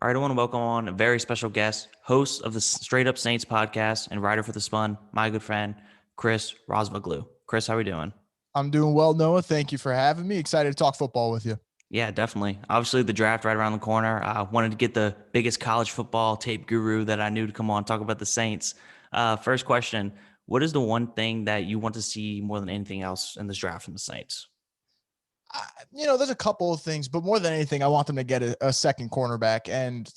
All right, I want to welcome on a very special guest, host of the Straight Up Saints podcast and writer for The Spun, my good friend, Chris Rosvoglou. Chris, how are we doing? I'm doing well, Noah. Thank you for having me. Excited to talk football with you. Yeah, definitely. Obviously, the draft right around the corner. I wanted to get the biggest college football tape guru that I knew to come on talk about the Saints. First question, what is the one thing that you want to see more than anything else in this draft from the Saints? There's a couple of things, but more than anything, I want them to get a second cornerback. And,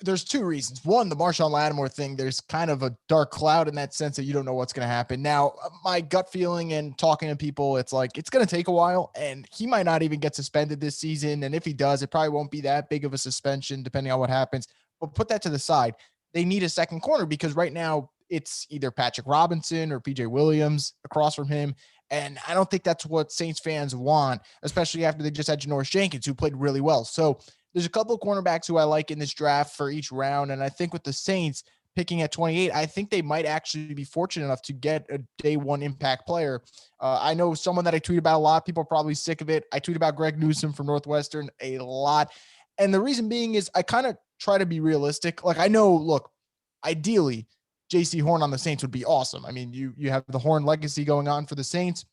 there's two reasons. One, the Marshawn Lattimore thing, there's kind of a dark cloud in that sense that you don't know what's going to happen. Now, my gut feeling and talking to people, it's like it's going to take a while, and he might not even get suspended this season. And if he does, it probably won't be that big of a suspension, depending on what happens. But put that to the side. They need a second corner because right now it's either Patrick Robinson or PJ Williams across from him. And I don't think that's what Saints fans want, especially after they just had Janoris Jenkins, who played really well. So there's a couple of cornerbacks who I like in this draft for each round. And I think with the Saints picking at 28, I think they might actually be fortunate enough to get a day one impact player. I know someone that I tweet about a lot. People are probably sick of it. I tweet about Greg Newsome from Northwestern a lot. And the reason being is I kind of try to be realistic. Like I know, look, ideally, JC Horn on the Saints would be awesome. I mean, you have the Horn legacy going on for the Saints.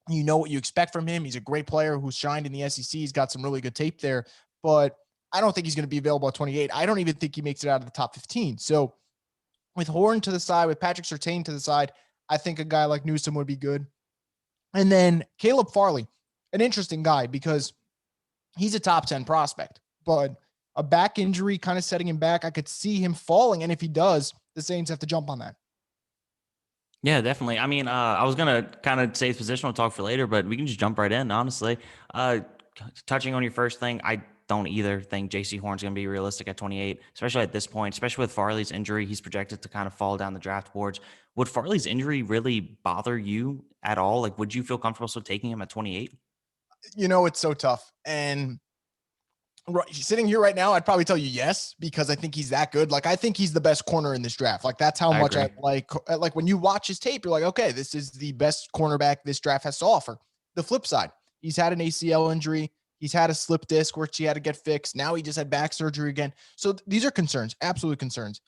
You know what you expect from him. He's a great player who's shined in the SEC. He's got some really good tape there, but I don't think he's going to be available at 28. I don't even think he makes it out of the top 15. So with Horn to the side, with Patrick Surtain to the side, I think a guy like Newsome would be good. And then Caleb Farley, an interesting guy because he's a top 10 prospect, but a back injury kind of setting him back. I could see him falling. And if he does, the Saints have to jump on that. Yeah, definitely. I mean, I was going to kind of save positional talk for later, but we can just jump right in, honestly. Uh, Touching on your first thing, I don't either think J.C. Horn's going to be realistic at 28, especially at this point, especially with Farley's injury. He's projected to kind of fall down the draft boards. Would Farley's injury really bother you at all? Like, would you feel comfortable still taking him at 28? It's so tough. And sitting here right now, I'd probably tell you yes, because I think he's that good. Like, I think he's the best corner in this draft. Like, that's how much I like when you watch his tape, you're like, okay, this is the best cornerback this draft has to offer. The flip side, he's had an ACL injury. He's had a slip disc, which he had to get fixed. Now he just had back surgery again. So these are concerns, absolute concerns.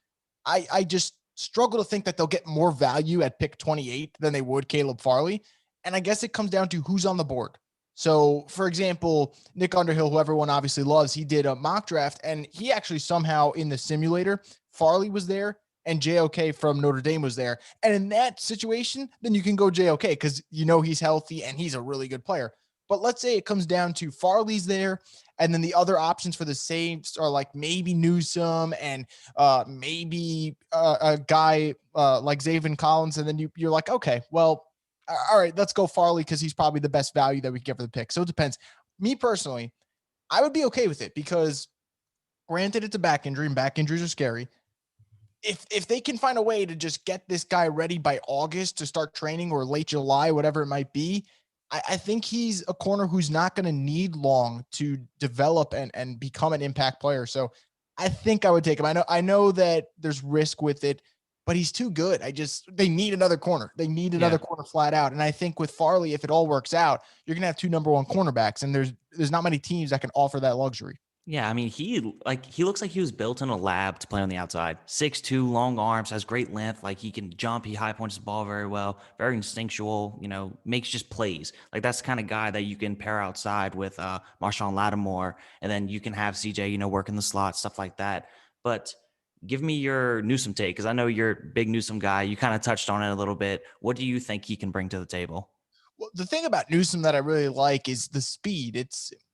I just struggle to think that they'll get more value at pick 28 than they would Caleb Farley. And I guess it comes down to who's on the board. So, for example, Nick Underhill, who everyone obviously loves, he did a mock draft, and he actually somehow in the simulator, Farley was there and JOK from Notre Dame was there. And in that situation, then you can go JOK because he's healthy and he's a really good player. But let's say it comes down to Farley's there, and then the other options for the Saints are like maybe Newsome and maybe a guy like Zaven Collins. And then you're like, okay, well, all right, let's go Farley because he's probably the best value that we can get for the pick. So it depends. Me personally, I would be okay with it because granted it's a back injury and back injuries are scary. If they can find a way to just get this guy ready by August to start training or late July, whatever it might be, I think he's a corner who's not going to need long to develop and become an impact player. So I think I would take him. I know that there's risk with it, but he's too good. They need another corner. They need another corner flat out. And I think with Farley, if it all works out, you're going to have two number one cornerbacks, and there's not many teams that can offer that luxury. Yeah, I mean, he looks like he was built in a lab to play on the outside. 6'2", long arms, has great length. Like, he can jump, he high points the ball very well, very instinctual, makes just plays. Like, that's the kind of guy that you can pair outside with Marshawn Lattimore, and then you can have CJ, work in the slot, stuff like that. But give me your Newsome take, because I know you're a big Newsome guy. You kind of touched on it a little bit. What do you think he can bring to the table? Well, the thing about Newsome that I really like is the speed.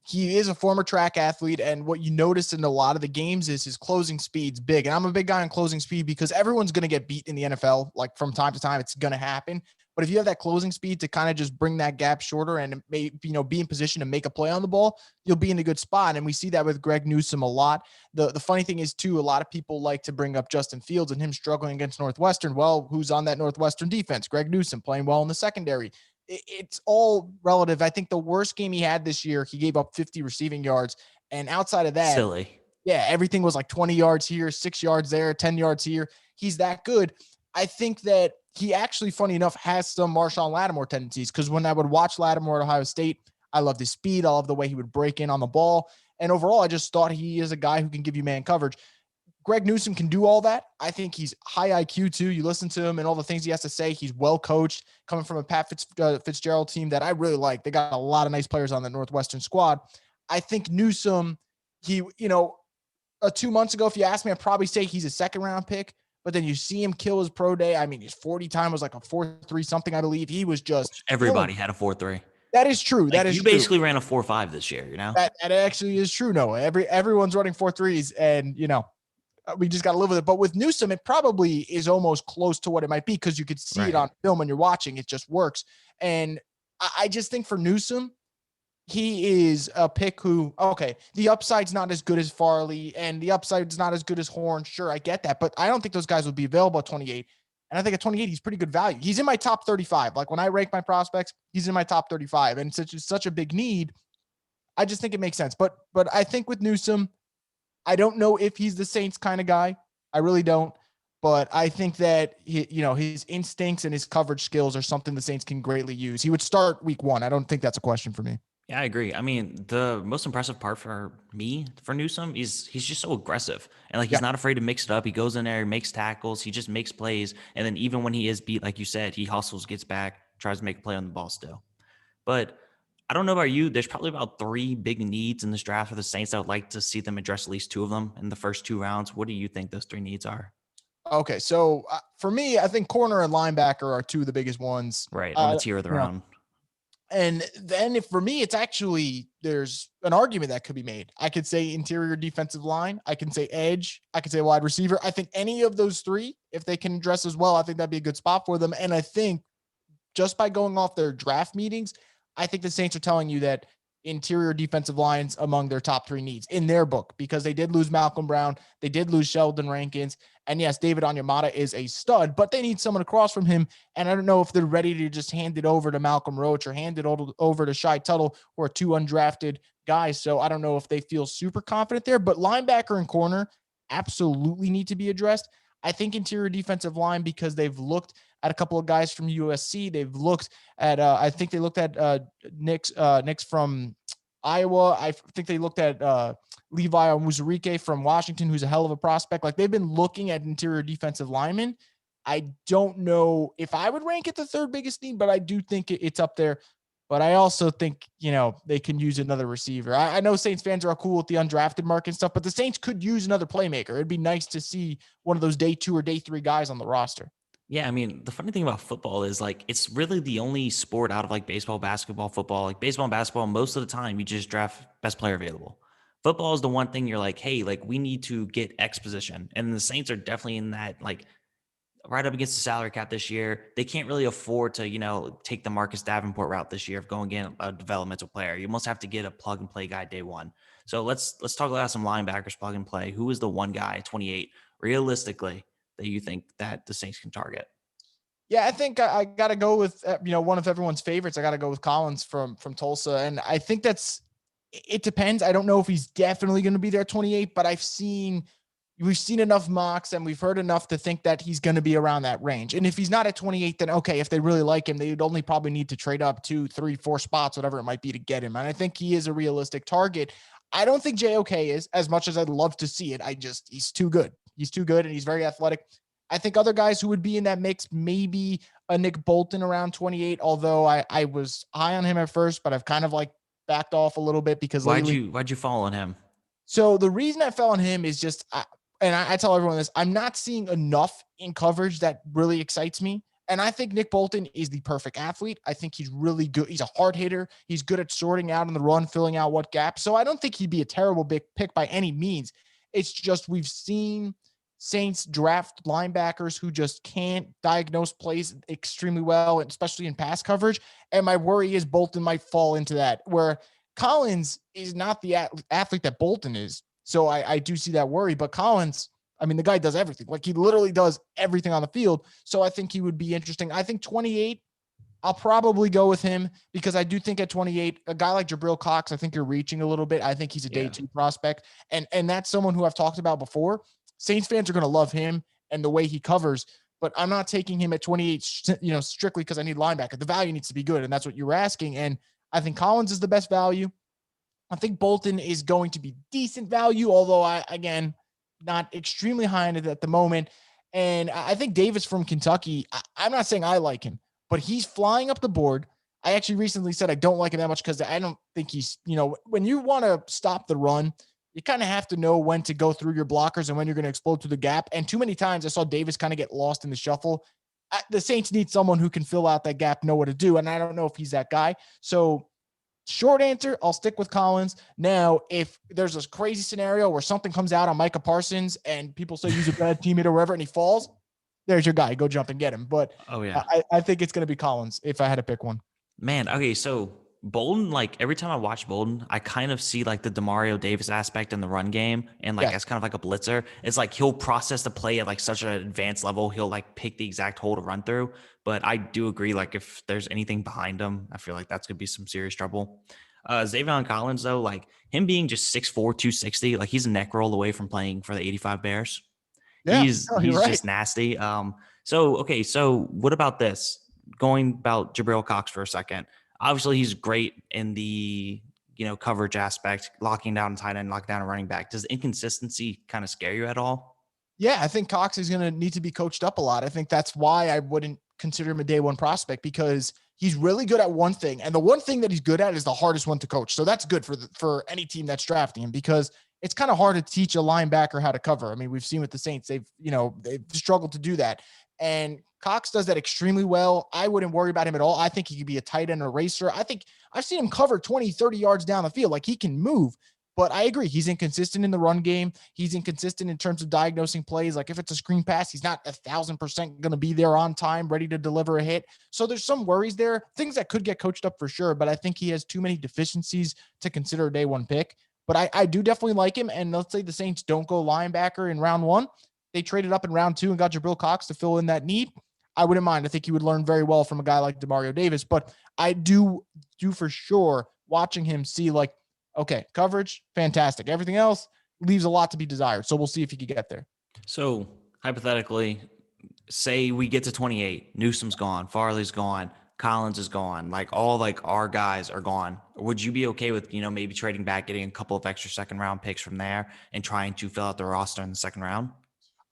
He is a former track athlete, and what you notice in a lot of the games is his closing speed's big. And I'm a big guy on closing speed because everyone's going to get beat in the NFL. Like, from time to time, it's going to happen. But if you have that closing speed to kind of just bring that gap shorter and maybe, be in position to make a play on the ball, you'll be in a good spot. And we see that with Greg Newsome a lot. The funny thing is, too, a lot of people like to bring up Justin Fields and him struggling against Northwestern. Well, who's on that Northwestern defense? Greg Newsome playing well in the secondary. It's all relative. I think the worst game he had this year, he gave up 50 receiving yards. And outside of that, Silly. Yeah, everything was like 20 yards here, 6 yards there, 10 yards here. He's that good. I think that he actually, funny enough, has some Marshawn Lattimore tendencies, because when I would watch Lattimore at Ohio State, I loved his speed. I love the way he would break in on the ball. And overall, I just thought he is a guy who can give you man coverage. Greg Newsome can do all that. I think he's high IQ too. You listen to him and all the things he has to say. He's well coached, coming from a Pat Fitzgerald team that I really like. They got a lot of nice players on the Northwestern squad. I think Newsome, 2 months ago, if you asked me, I'd probably say he's a second round pick. But then you see him kill his pro day. I mean, his 40 time was like a 4.3 something, I believe. He was just everybody had a 4.3. That is true. That is you basically ran a 4.5 this year, That actually is true, Noah. Everyone's running 4.3s, and we just got to live with it. But with Newsome, it probably is almost close to what it might be because you could see it on film when you're watching. It just works. And I just think for Newsome, he is a pick who, the upside's not as good as Farley and the upside's not as good as Horn. Sure, I get that. But I don't think those guys would be available at 28. And I think at 28, he's pretty good value. He's in my top 35. Like when I rank my prospects, he's in my top 35. And it's such a big need. I just think it makes sense. But I think with Newsome, I don't know if he's the Saints kind of guy. I really don't. But I think that his instincts and his coverage skills are something the Saints can greatly use. He would start week 1. I don't think that's a question for me. Yeah, I agree. I mean, the most impressive part for me for Newsome is he's just so aggressive and he's not afraid to mix it up. He goes in there, makes tackles, he just makes plays, and then even when he is beat, like you said, he hustles, gets back, tries to make a play on the ball still. But I don't know about you. There's probably about 3 big needs in this draft for the Saints. I would like to see them address at least 2 of them in the first 2 rounds. What do you think those 3 needs are? Okay, so for me, I think corner and linebacker are 2 of the biggest ones. Right, on the tier of the round. And then for me, it's actually, there's an argument that could be made. I could say interior defensive line. I can say edge. I could say wide receiver. I think any of those 3, if they can address as well, I think that'd be a good spot for them. And I think just by going off their draft meetings, I think the Saints are telling you that interior defensive lines among their top 3 needs in their book, because they did lose Malcolm Brown. They did lose Sheldon Rankins. And yes, David Onyemata is a stud, but they need someone across from him. And I don't know if they're ready to just hand it over to Malcolm Roach or hand it over to Shai Tuttle, who are 2 undrafted guys. So I don't know if they feel super confident there, but linebacker and corner absolutely need to be addressed. I think interior defensive line, because they've looked at a couple of guys from USC. They've looked at, I think they looked at Nix from Iowa. I think they looked at Levi Onwuzurike from Washington, who's a hell of a prospect. Like, they've been looking at interior defensive linemen. I don't know if I would rank it the 3rd biggest need, but I do think it's up there. But I also think, they can use another receiver. I know Saints fans are cool with the undrafted mark and stuff, but the Saints could use another playmaker. It'd be nice to see one of those day 2 or day 3 guys on the roster. Yeah, I mean, the funny thing about football is it's really the only sport out of baseball, basketball, football. Like baseball and basketball, most of the time you just draft best player available. Football is the one thing you're like, hey, we need to get X position. And the Saints are definitely in that, right up against the salary cap this year. They can't really afford to, take the Marcus Davenport route this year of going in a developmental player. You almost have to get a plug and play guy day 1. So let's talk about some linebackers plug and play. Who is the one guy at 28 realistically that you think that the Saints can target? Yeah, I think I got to go with, one of everyone's favorites. I got to go with Collins from Tulsa. And I think it depends. I don't know if he's definitely going to be there at 28, but we've seen enough mocks and we've heard enough to think that he's going to be around that range. And if he's not at 28, then okay, if they really like him, they'd only probably need to trade up 2, 3, 4 spots, whatever it might be, to get him. And I think he is a realistic target. I don't think JOK is, as much as I'd love to see it. He's too good. He's too good and he's very athletic. I think other guys who would be in that mix, maybe a Nick Bolton around 28, although I was high on him at first, but I've kind of backed off a little bit because why'd you fall on him? So the reason I fell on him is just, I tell everyone this, I'm not seeing enough in coverage that really excites me. And I think Nick Bolton is the perfect athlete. I think he's really good. He's a hard hitter. He's good at sorting out in the run, filling out what gaps. So I don't think he'd be a terrible big pick by any means. It's just we've seen Saints draft linebackers who just can't diagnose plays extremely well, especially in pass coverage. And my worry is Bolton might fall into that, where Collins is not the athlete that Bolton is. So I do see that worry. But Collins, the guy does everything. He literally does everything on the field. So I think he would be interesting. I think 28, I'll probably go with him because I do think at 28, a guy like Jabril Cox, I think you're reaching a little bit. I think he's a day 2 prospect. And that's someone who I've talked about before. Saints fans are going to love him and the way he covers, but I'm not taking him at 28, strictly because I need linebacker. The value needs to be good, and that's what you were asking. And I think Collins is the best value. I think Bolton is going to be decent value, although again, not extremely high on it at the moment. And I think Davis from Kentucky, I'm not saying I like him, but he's flying up the board. I actually recently said I don't like him that much because I don't think he's, when you want to stop the run, you kind of have to know when to go through your blockers and when you're going to explode through the gap. And too many times I saw Davis kind of get lost in the shuffle. The Saints need someone who can fill out that gap, know what to do. And I don't know if he's that guy. So short answer, I'll stick with Collins. Now, if there's this crazy scenario where something comes out on Micah Parsons and people say he's a bad teammate or whatever, and he falls, there's your guy. Go jump and get him. But oh yeah, I think it's going to be Collins if I had to pick one. Man, okay, so Bolden, like every time I watch Bolden, I kind of see like the Demario Davis aspect in the run game, and like as kind of like a blitzer. It's like he'll process the play at like such an advanced level, he'll like pick the exact hole to run through. But I do agree, like if there's anything behind him, I feel like that's gonna be some serious trouble. Zavion Collins, though, like him being just 6'4", 260, like he's a neck roll away from playing for the 85 Bears. Yeah, He's right. just nasty. So what about this? Going about Jabril Cox for a second. Obviously, he's great in the coverage aspect, locking down a tight end, locking down a running back. Does inconsistency kind of scare you at all? Yeah, I think Cox is going to need to be coached up a lot. I think that's why I wouldn't consider him a day one prospect, because he's really good at one thing. And the one thing that he's good at is the hardest one to coach. So that's good for any team that's drafting him, because it's kind of hard to teach a linebacker how to cover. I mean, we've seen with the Saints, they've struggled to do that. And Cox does that extremely well. I wouldn't worry about him at all. I think he could be a tight end eraser. I think I've seen him cover 20, 30 yards down the field. Like, he can move. But I agree, he's inconsistent in the run game. He's inconsistent in terms of diagnosing plays. Like, if it's a screen pass, he's not 1,000% going to be there on time, ready to deliver a hit. So there's some worries there, things that could get coached up for sure. But I think he has too many deficiencies to consider a day one pick. But I do definitely like him. And let's say the Saints don't go linebacker in round one. They traded up in round two and got Jabril Cox to fill in that need. I wouldn't mind. I think he would learn very well from a guy like Demario Davis. But I do for sure, watching him, see like, okay, coverage, fantastic. Everything else leaves a lot to be desired. So we'll see if he can get there. So hypothetically, say we get to 28, Newsom's gone, Farley's gone, Collins is gone, like all like our guys are gone. Would you be okay with, maybe trading back, getting a couple of extra second round picks from there and trying to fill out the roster in the second round?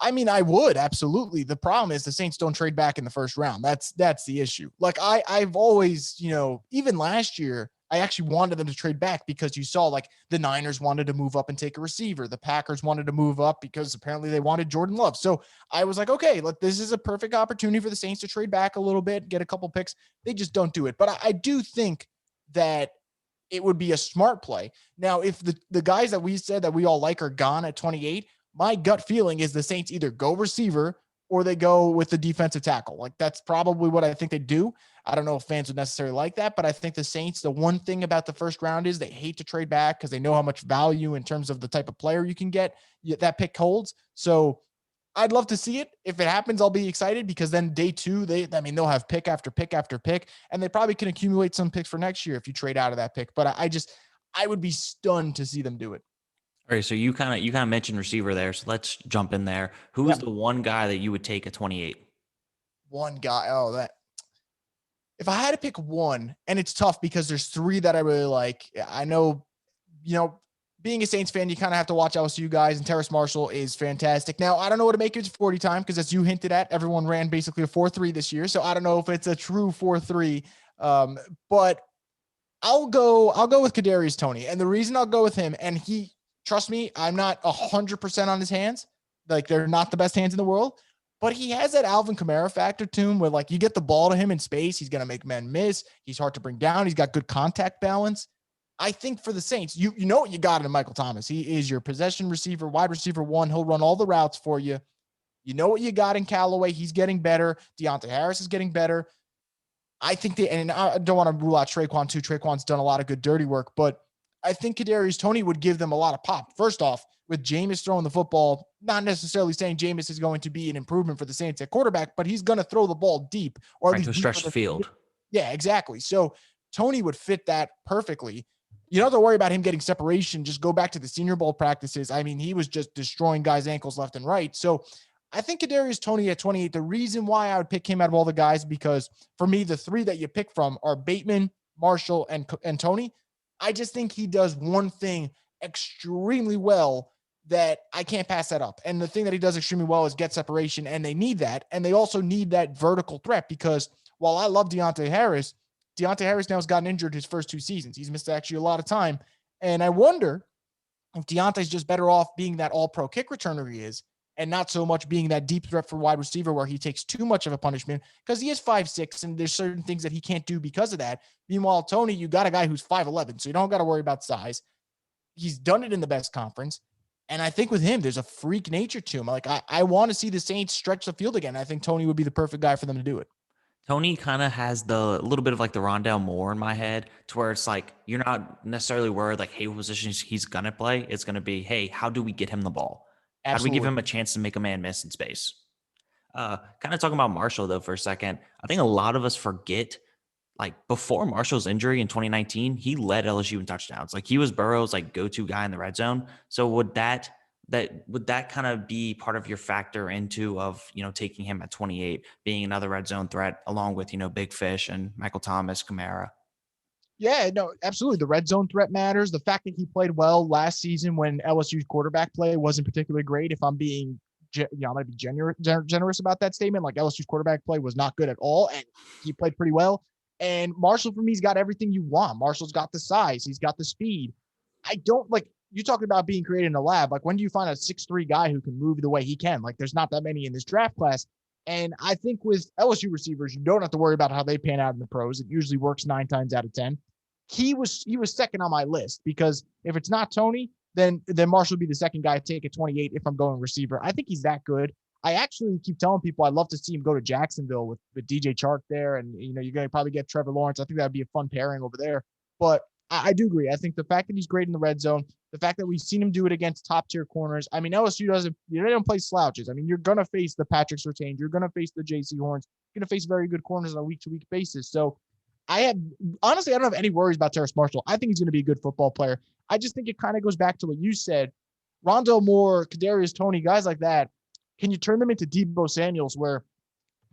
I mean, I would absolutely. The problem is the Saints don't trade back in the first round. That's the issue. Like I've always, even last year, I actually wanted them to trade back because you saw like the Niners wanted to move up and take a receiver. The Packers wanted to move up because apparently they wanted Jordan Love. So I was like, okay, look, this is a perfect opportunity for the Saints to trade back a little bit, get a couple picks. They just don't do it. But I do think that it would be a smart play. Now, if the guys that we said that we all like are gone at 28, my gut feeling is the Saints either go receiver or they go with the defensive tackle. Like, that's probably what I think they do. I don't know if fans would necessarily like that, but I think the Saints, the one thing about the first round is they hate to trade back because they know how much value in terms of the type of player you can get that pick holds. So I'd love to see it. If it happens, I'll be excited, because then day two, they'll have pick after pick after pick, and they probably can accumulate some picks for next year if you trade out of that pick. But I would be stunned to see them do it. All right, so you kind of mentioned receiver there, so let's jump in there. Who's the one guy that you would take at 28? One guy. Oh, if I had to pick one, and it's tough because there's three that I really like. I know, being a Saints fan, you kind of have to watch LSU guys, and Terrace Marshall is fantastic. Now, I don't know what to make of his 40 time, because as you hinted at, everyone ran basically a 4.3 this year. So I don't know if it's a true 4.3. But I'll go with Kadarius Toney. And the reason I'll go with him, and trust me, I'm not 100% on his hands. Like, they're not the best hands in the world, but he has that Alvin Kamara factor to him where, like, you get the ball to him in space, he's going to make men miss. He's hard to bring down. He's got good contact balance. I think for the Saints, you know what you got in Michael Thomas. He is your possession receiver, wide receiver one. He'll run all the routes for you. You know what you got in Callaway. He's getting better. Deontay Harris is getting better. I think and I don't want to rule out Traquan too. Traquan's done a lot of good dirty work, but I think Kadarius Toney would give them a lot of pop. First off, with Jameis throwing the football, not necessarily saying Jameis is going to be an improvement for the Saints at quarterback, but he's going to throw the ball deep, or at least to stretch the field. Yeah, exactly. So Toney would fit that perfectly. You don't have to worry about him getting separation. Just go back to the Senior Bowl practices. I mean, he was just destroying guys' ankles left and right. So I think Kadarius Toney at 28, the reason why I would pick him out of all the guys, because for me, the three that you pick from are Bateman, Marshall, and Toney. I just think he does one thing extremely well that I can't pass that up. And the thing that he does extremely well is get separation, and they need that. And they also need that vertical threat because while I love Deontay Harris now has gotten injured his first 2 seasons. He's missed actually a lot of time. And I wonder if Deontay's just better off being that all-pro kick returner he is and not so much being that deep threat for wide receiver where he takes too much of a punishment because he is 5'6", and there's certain things that he can't do because of that. Meanwhile, Tony, you got a guy who's 5'11", so you don't got to worry about size. He's done it in the best conference. And I think with him, there's a freak nature to him. Like, I want to see the Saints stretch the field again. I think Tony would be the perfect guy for them to do it. Tony kind of has the little bit of like the Rondale Moore in my head to where it's like, you're not necessarily worried like, hey, what position he's going to play. It's going to be, hey, how do we get him the ball? Absolutely. How do we give him a chance to make a man miss in space? Kind of talking about Marshall though for a second. I think a lot of us forget, like before Marshall's injury in 2019, he led LSU in touchdowns. Like he was Burrow's like go-to guy in the red zone. So would that kind of be part of your factor into of, taking him at 28, being another red zone threat along with, Big Fish and Michael Thomas, Kamara? Yeah, no, absolutely. The red zone threat matters. The fact that he played well last season when LSU's quarterback play wasn't particularly great. If I'm being, I'm going to be generous about that statement. Like LSU's quarterback play was not good at all, and he played pretty well. And Marshall, for me, he's got everything you want. Marshall's got the size. He's got the speed. I don't like you talking about being created in a lab. Like when do you find a 6'3" guy who can move the way he can? Like there's not that many in this draft class. And I think with LSU receivers, you don't have to worry about how they pan out in the pros. It usually works 9 times out of 10. He was second on my list because if it's not Tony, then Marshall would be the second guy to take at 28 if I'm going receiver. I think he's that good. I actually keep telling people I'd love to see him go to Jacksonville with DJ Chark there. And, you're going to probably get Trevor Lawrence. I think that'd be a fun pairing over there. But I do agree. I think the fact that he's great in the red zone, the fact that we've seen him do it against top tier corners. I mean, LSU they don't play slouches. I mean, you're going to face the Patrick Surtain. You're going to face the JC Horns. You're going to face very good corners on a week to week basis. So I don't have any worries about Terrace Marshall. I think he's going to be a good football player. I just think it kind of goes back to what you said. Rondale Moore, Kadarius Toney, guys like that. Can you turn them into Deebo Samuels where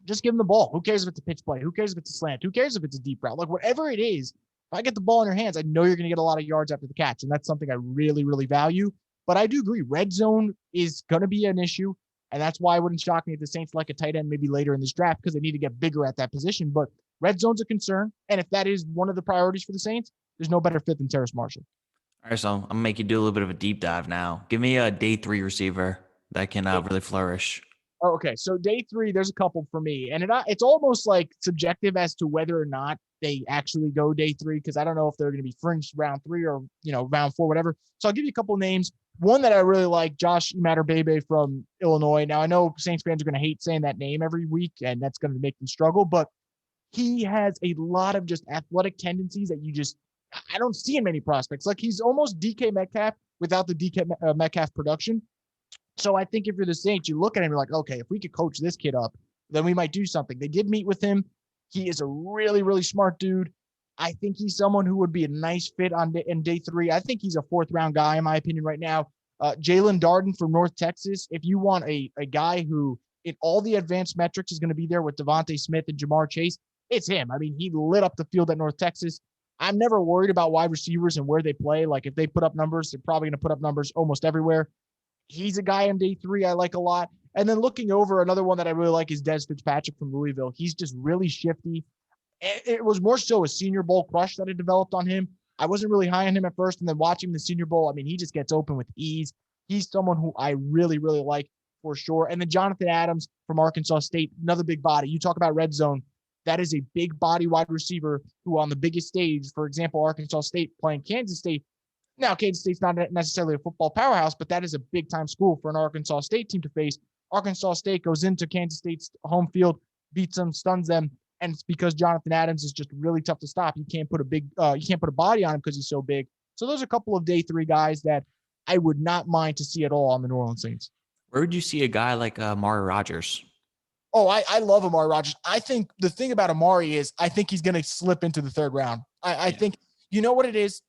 just give them the ball? Who cares if it's a pitch play? Who cares if it's a slant? Who cares if it's a deep route? Like whatever it is, if I get the ball in your hands, I know you're going to get a lot of yards after the catch. And that's something I really, really value. But I do agree. Red zone is going to be an issue. And that's why it wouldn't shock me if the Saints like a tight end maybe later in this draft because they need to get bigger at that position. But red zone's a concern. And if that is one of the priorities for the Saints, there's no better fit than Terrace Marshall. All right, so I'm going to make you do a little bit of a deep dive now. Give me a day 3 receiver that can really flourish. Oh, okay, so day 3, there's a couple for me. And it's almost like subjective as to whether or not they actually go day 3 because I don't know if they're going to be fringed round 3 or, round 4, whatever. So I'll give you a couple names. One that I really like, Josh Imatorbhebhe from Illinois. Now, I know Saints fans are going to hate saying that name every week, and that's going to make them struggle, but he has a lot of just athletic tendencies that I don't see in many prospects. Like he's almost DK Metcalf without the DK Metcalf production. So I think if you're the Saints, you look at him, you're like, okay, if we could coach this kid up, then we might do something. They did meet with him. He is a really, really smart dude. I think he's someone who would be a nice fit in day 3. I think he's a 4th round guy, in my opinion, right now. Jalen Darden from North Texas. If you want a guy who in all the advanced metrics is going to be there with Devontae Smith and Jamar Chase, it's him. I mean, he lit up the field at North Texas. I'm never worried about wide receivers and where they play. Like if they put up numbers, they're probably going to put up numbers almost everywhere. He's a guy on day 3 I like a lot. And then looking over, another one that I really like is Des Fitzpatrick from Louisville. He's just really shifty. It was more so a Senior Bowl crush that had developed on him. I wasn't really high on him at first, and then watching the Senior Bowl, I mean, he just gets open with ease. He's someone who I really, really like for sure. And then Jonathan Adams from Arkansas State, another big body. You talk about red zone. That is a big body wide receiver who on the biggest stage, for example, Arkansas State playing Kansas State. Now, Kansas State's not necessarily a football powerhouse, but that is a big-time school for an Arkansas State team to face. Arkansas State goes into Kansas State's home field, beats them, stuns them, and it's because Jonathan Adams is just really tough to stop. You can't put a body on him because he's so big. So those are a couple of day 3 guys that I would not mind to see at all on the New Orleans Saints. Where would you see a guy like Amari Rodgers? Oh, I love Amari Rodgers. I think the thing about Amari is I think he's going to slip into the 3rd round. I think, you know what it is?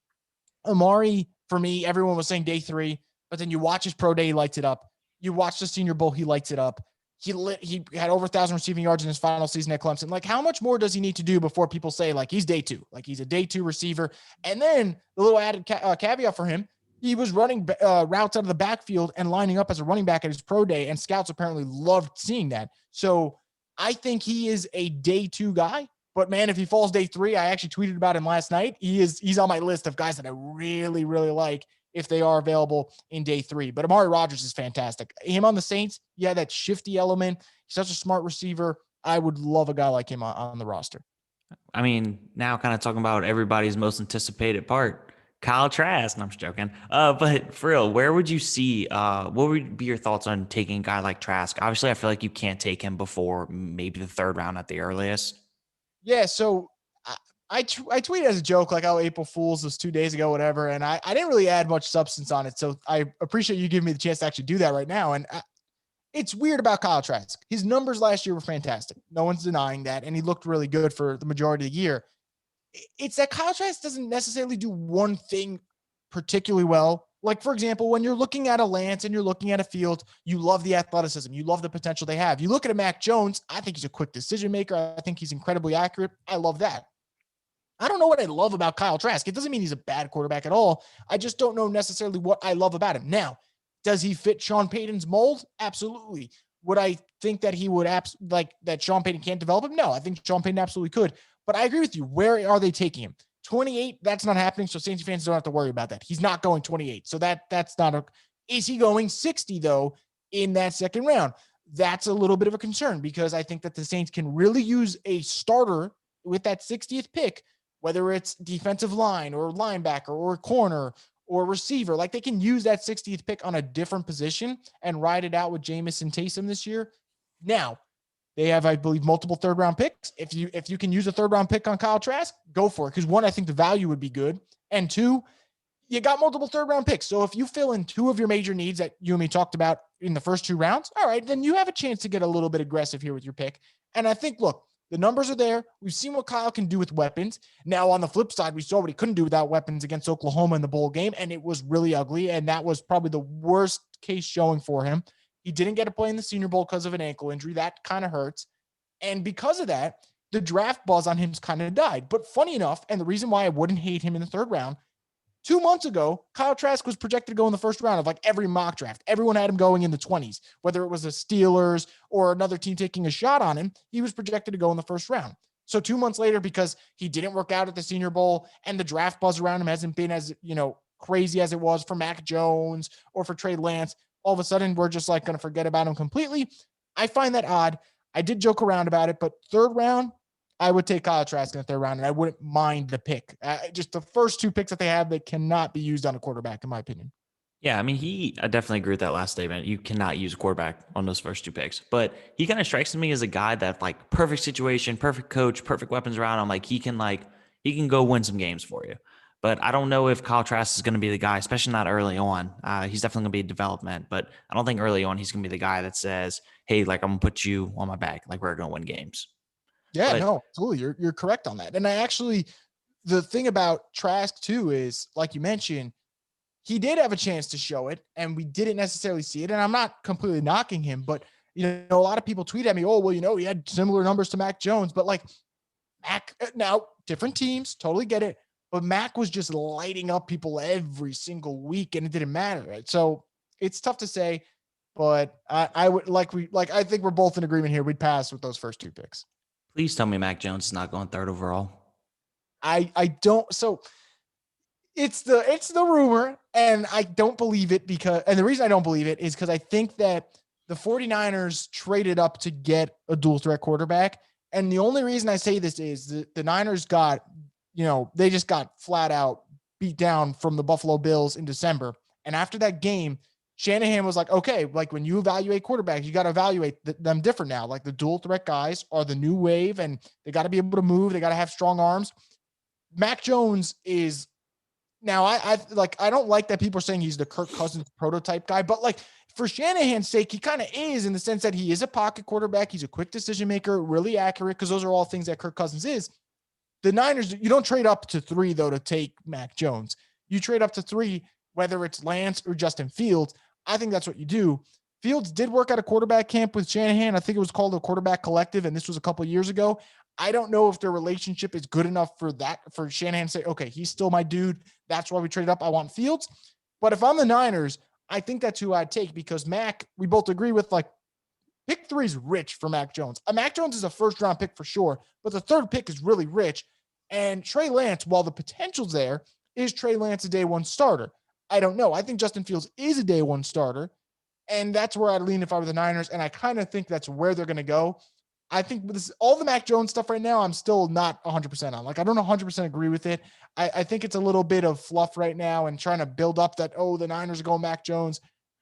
Amari, for me, everyone was saying day 3, but then you watch his pro day, he lights it up. You watch the Senior Bowl, he lights it up. He had over 1,000 receiving yards in his final season at Clemson. Like, how much more does he need to do before people say, like, he's day two? Like, he's a day two receiver. And then the little added caveat for him, he was running routes out of the backfield and lining up as a running back at his pro day, and scouts apparently loved seeing that. So I think he is a day two guy. But, man, if he falls day three, I actually tweeted about him last night. He's on my list of guys that I really, really like if they are available in day three. But Amari Rodgers is fantastic. Him on the Saints, yeah, that shifty element. He's such a smart receiver. I would love a guy like him on the roster. I mean, now kind of talking about everybody's most anticipated part, Kyle Trask. No, I'm just joking. But for real, where would you see, what would be your thoughts on taking a guy like Trask? Obviously, I feel like you can't take him before maybe the third round at the earliest. Yeah, so I tweeted as a joke, like, oh, April Fool's was 2 days ago, whatever. And I didn't really add much substance on it. So I appreciate you giving me the chance to actually do that right now. And it's weird about Kyle Trask. His numbers last year were fantastic. No one's denying that. And he looked really good for the majority of the year. It's that Kyle Trask doesn't necessarily do one thing particularly well. Like, for example, when you're looking at a Lance and you're looking at a Field, you love the athleticism. You love the potential they have. You look at a Mac Jones, I think he's a quick decision maker. I think he's incredibly accurate. I love that. I don't know what I love about Kyle Trask. It doesn't mean he's a bad quarterback at all. I just don't know necessarily what I love about him. Now, does he fit Sean Payton's mold? Absolutely. Would I think that he would that Sean Payton can't develop him? No, I think Sean Payton absolutely could. But I agree with you. Where are they taking him? 28, that's not happening. So Saints fans don't have to worry about that. He's not going 28. So that's not a, is he going 60 though in that second round? That's a little bit of a concern because I think that the Saints can really use a starter with that 60th pick, whether it's defensive line or linebacker or corner or receiver. Like, they can use that 60th pick on a different position and ride it out with Jameis and Taysom this year. Now, they have, I believe, multiple third-round picks. If you can use a third-round pick on Kyle Trask, go for it. Because one, I think the value would be good. And two, you got multiple third-round picks. So if you fill in two of your major needs that you and me talked about in the first two rounds, all right, then you have a chance to get a little bit aggressive here with your pick. And I think, look, the numbers are there. We've seen what Kyle can do with weapons. Now, on the flip side, we saw what he couldn't do without weapons against Oklahoma in the bowl game, and it was really ugly. And that was probably the worst case showing for him. He didn't get to play in the Senior Bowl because of an ankle injury. That kind of hurts. And because of that, the draft buzz on him's kind of died. But funny enough, and the reason why I wouldn't hate him in the third round, 2 months ago, Kyle Trask was projected to go in the first round of like every mock draft. Everyone had him going in the 20s, whether it was the Steelers or another team taking a shot on him. He was projected to go in the first round. So 2 months later, because he didn't work out at the Senior Bowl and the draft buzz around him hasn't been as, crazy as it was for Mac Jones or for Trey Lance, all of a sudden we're just like going to forget about him completely. I find that odd. I did joke around about it, but third round, I would take Kyle Trask in the third round, and I wouldn't mind the pick. Just the first two picks that they have, they cannot be used on a quarterback, in my opinion. Yeah, I mean, I definitely agree with that last statement. You cannot use a quarterback on those first two picks. But he kind of strikes me as a guy that, like, perfect situation, perfect coach, perfect weapons around him. Like, he can go win some games for you. But I don't know if Kyle Trask is going to be the guy, especially not early on. He's definitely going to be a development, but I don't think early on he's going to be the guy that says, hey, like, I'm going to put you on my back. Like, we're going to win games. Yeah, no, absolutely. You're correct on that. And the thing about Trask too is, like you mentioned, he did have a chance to show it and we didn't necessarily see it. And I'm not completely knocking him, but a lot of people tweet at me, oh, well, he had similar numbers to Mac Jones, but like Mac, now different teams, totally get it. But Mac was just lighting up people every single week and it didn't matter. Right? So it's tough to say, but I think we're both in agreement here. We'd pass with those first two picks. Please tell me Mac Jones is not going third overall. I don't. So it's the rumor, and I don't believe it and the reason I don't believe it is because I think that the 49ers traded up to get a dual threat quarterback. And the only reason I say this is the Niners got, they just got flat out beat down from the Buffalo Bills in December. And after that game, Shanahan was like, okay, like when you evaluate quarterbacks, you got to evaluate them different now. Like the dual threat guys are the new wave and they got to be able to move. They got to have strong arms. Mac Jones is now I don't like that people are saying he's the Kirk Cousins prototype guy, but like for Shanahan's sake, he kind of is in the sense that he is a pocket quarterback. He's a quick decision maker, really accurate. Cause those are all things that Kirk Cousins is. The Niners, you don't trade up to 3 though, to take Mac Jones. You trade up to 3, whether it's Lance or Justin Fields. I think that's what you do. Fields did work at a quarterback camp with Shanahan. I think it was called a quarterback collective, and this was a couple of years ago. I don't know if their relationship is good enough for Shanahan to say, okay, he's still my dude. That's why we traded up. I want Fields. But if I'm the Niners, I think that's who I'd take because Mac, we both agree with, like, pick 3 is rich for Mac Jones. Mac Jones is a first-round pick for sure, but the 3rd pick is really rich. And Trey Lance, while the potential's there, is Trey Lance a day one starter? I don't know. I think Justin Fields is a day one starter. And that's where I'd lean if I were the Niners. And I kind of think that's where they're going to go. I think with all the Mac Jones stuff right now, I'm still not 100% on. Like, I don't 100% agree with it. I think it's a little bit of fluff right now and trying to build up that, the Niners are going Mac Jones.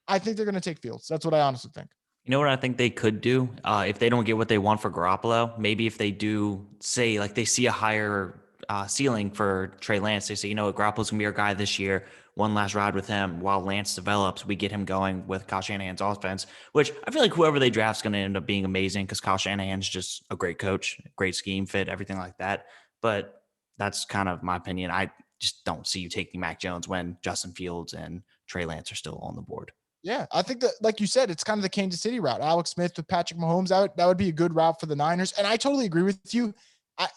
I think they're going to take Fields. That's what I honestly think. You know what I think they could do if they don't get what they want for Garoppolo? Maybe if they do say, like, they see a higher ceiling for Trey Lance, they say, you know what, Garoppolo's going to be our guy this year. One last ride with him while Lance develops. We get him going with Kyle Shanahan's offense, which I feel like whoever they draft is going to end up being amazing because Kyle Shanahan's just a great coach, great scheme fit, everything like that. But that's kind of my opinion. I just don't see you taking Mac Jones when Justin Fields and Trey Lance are still on the board. Yeah, I think that, like you said, it's kind of the Kansas City route. Alex Smith with Patrick Mahomes, that would be a good route for the Niners. And I totally agree with you.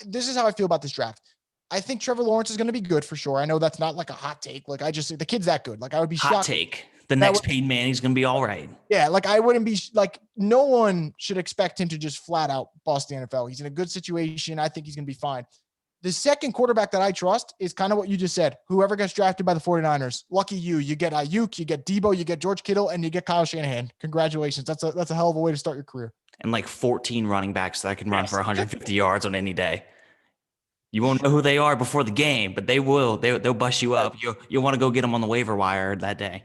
This is how I feel about this draft. I think Trevor Lawrence is going to be good for sure. I know that's not like a hot take. Like, I just, the kid's that good. Like, I would be shocked. Hot take. The next Peyton Manning's going to be all right. Yeah, like, I wouldn't be, like, no one should expect him to just flat out bust the NFL. He's in a good situation. I think he's going to be fine. The second quarterback that I trust is kind of what you just said. Whoever gets drafted by the 49ers, lucky you. You get Ayuk, you get Debo, you get George Kittle, and you get Kyle Shanahan. Congratulations. That's a hell of a way to start your career. And like 14 running backs that can run for 150 yards on any day. You won't know who they are before the game, but they will. They'll bust you up. You'll want to go get them on the waiver wire that day.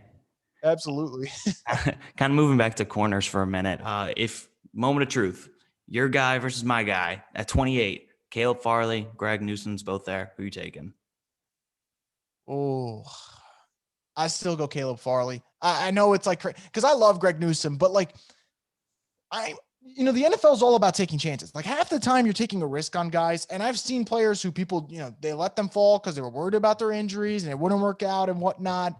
Absolutely. Kind of moving back to corners for a minute. If moment of truth, your guy versus my guy at 28, Caleb Farley, Greg Newsome's both there. Who you taking? Oh, I still go Caleb Farley. I know it's like, because I love Greg Newsome, but like, the NFL is all about taking chances. Like, half the time you're taking a risk on guys. And I've seen players who people, they let them fall because they were worried about their injuries and it wouldn't work out and whatnot.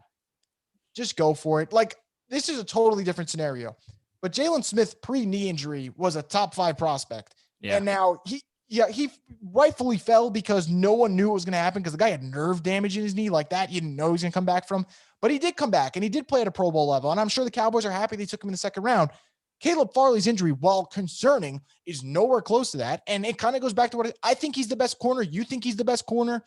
Just go for it. Like, this is a totally different scenario. But Jalen Smith pre-knee injury was a top 5 prospect. Yeah. And now he rightfully fell because no one knew it was going to happen because the guy had nerve damage in his knee like that. You didn't know he was going to come back from. But he did come back and he did play at a Pro Bowl level. And I'm sure the Cowboys are happy they took him in the second round. Caleb Farley's injury, while concerning, is nowhere close to that. And it kind of goes back to what I think he's the best corner. You think he's the best corner.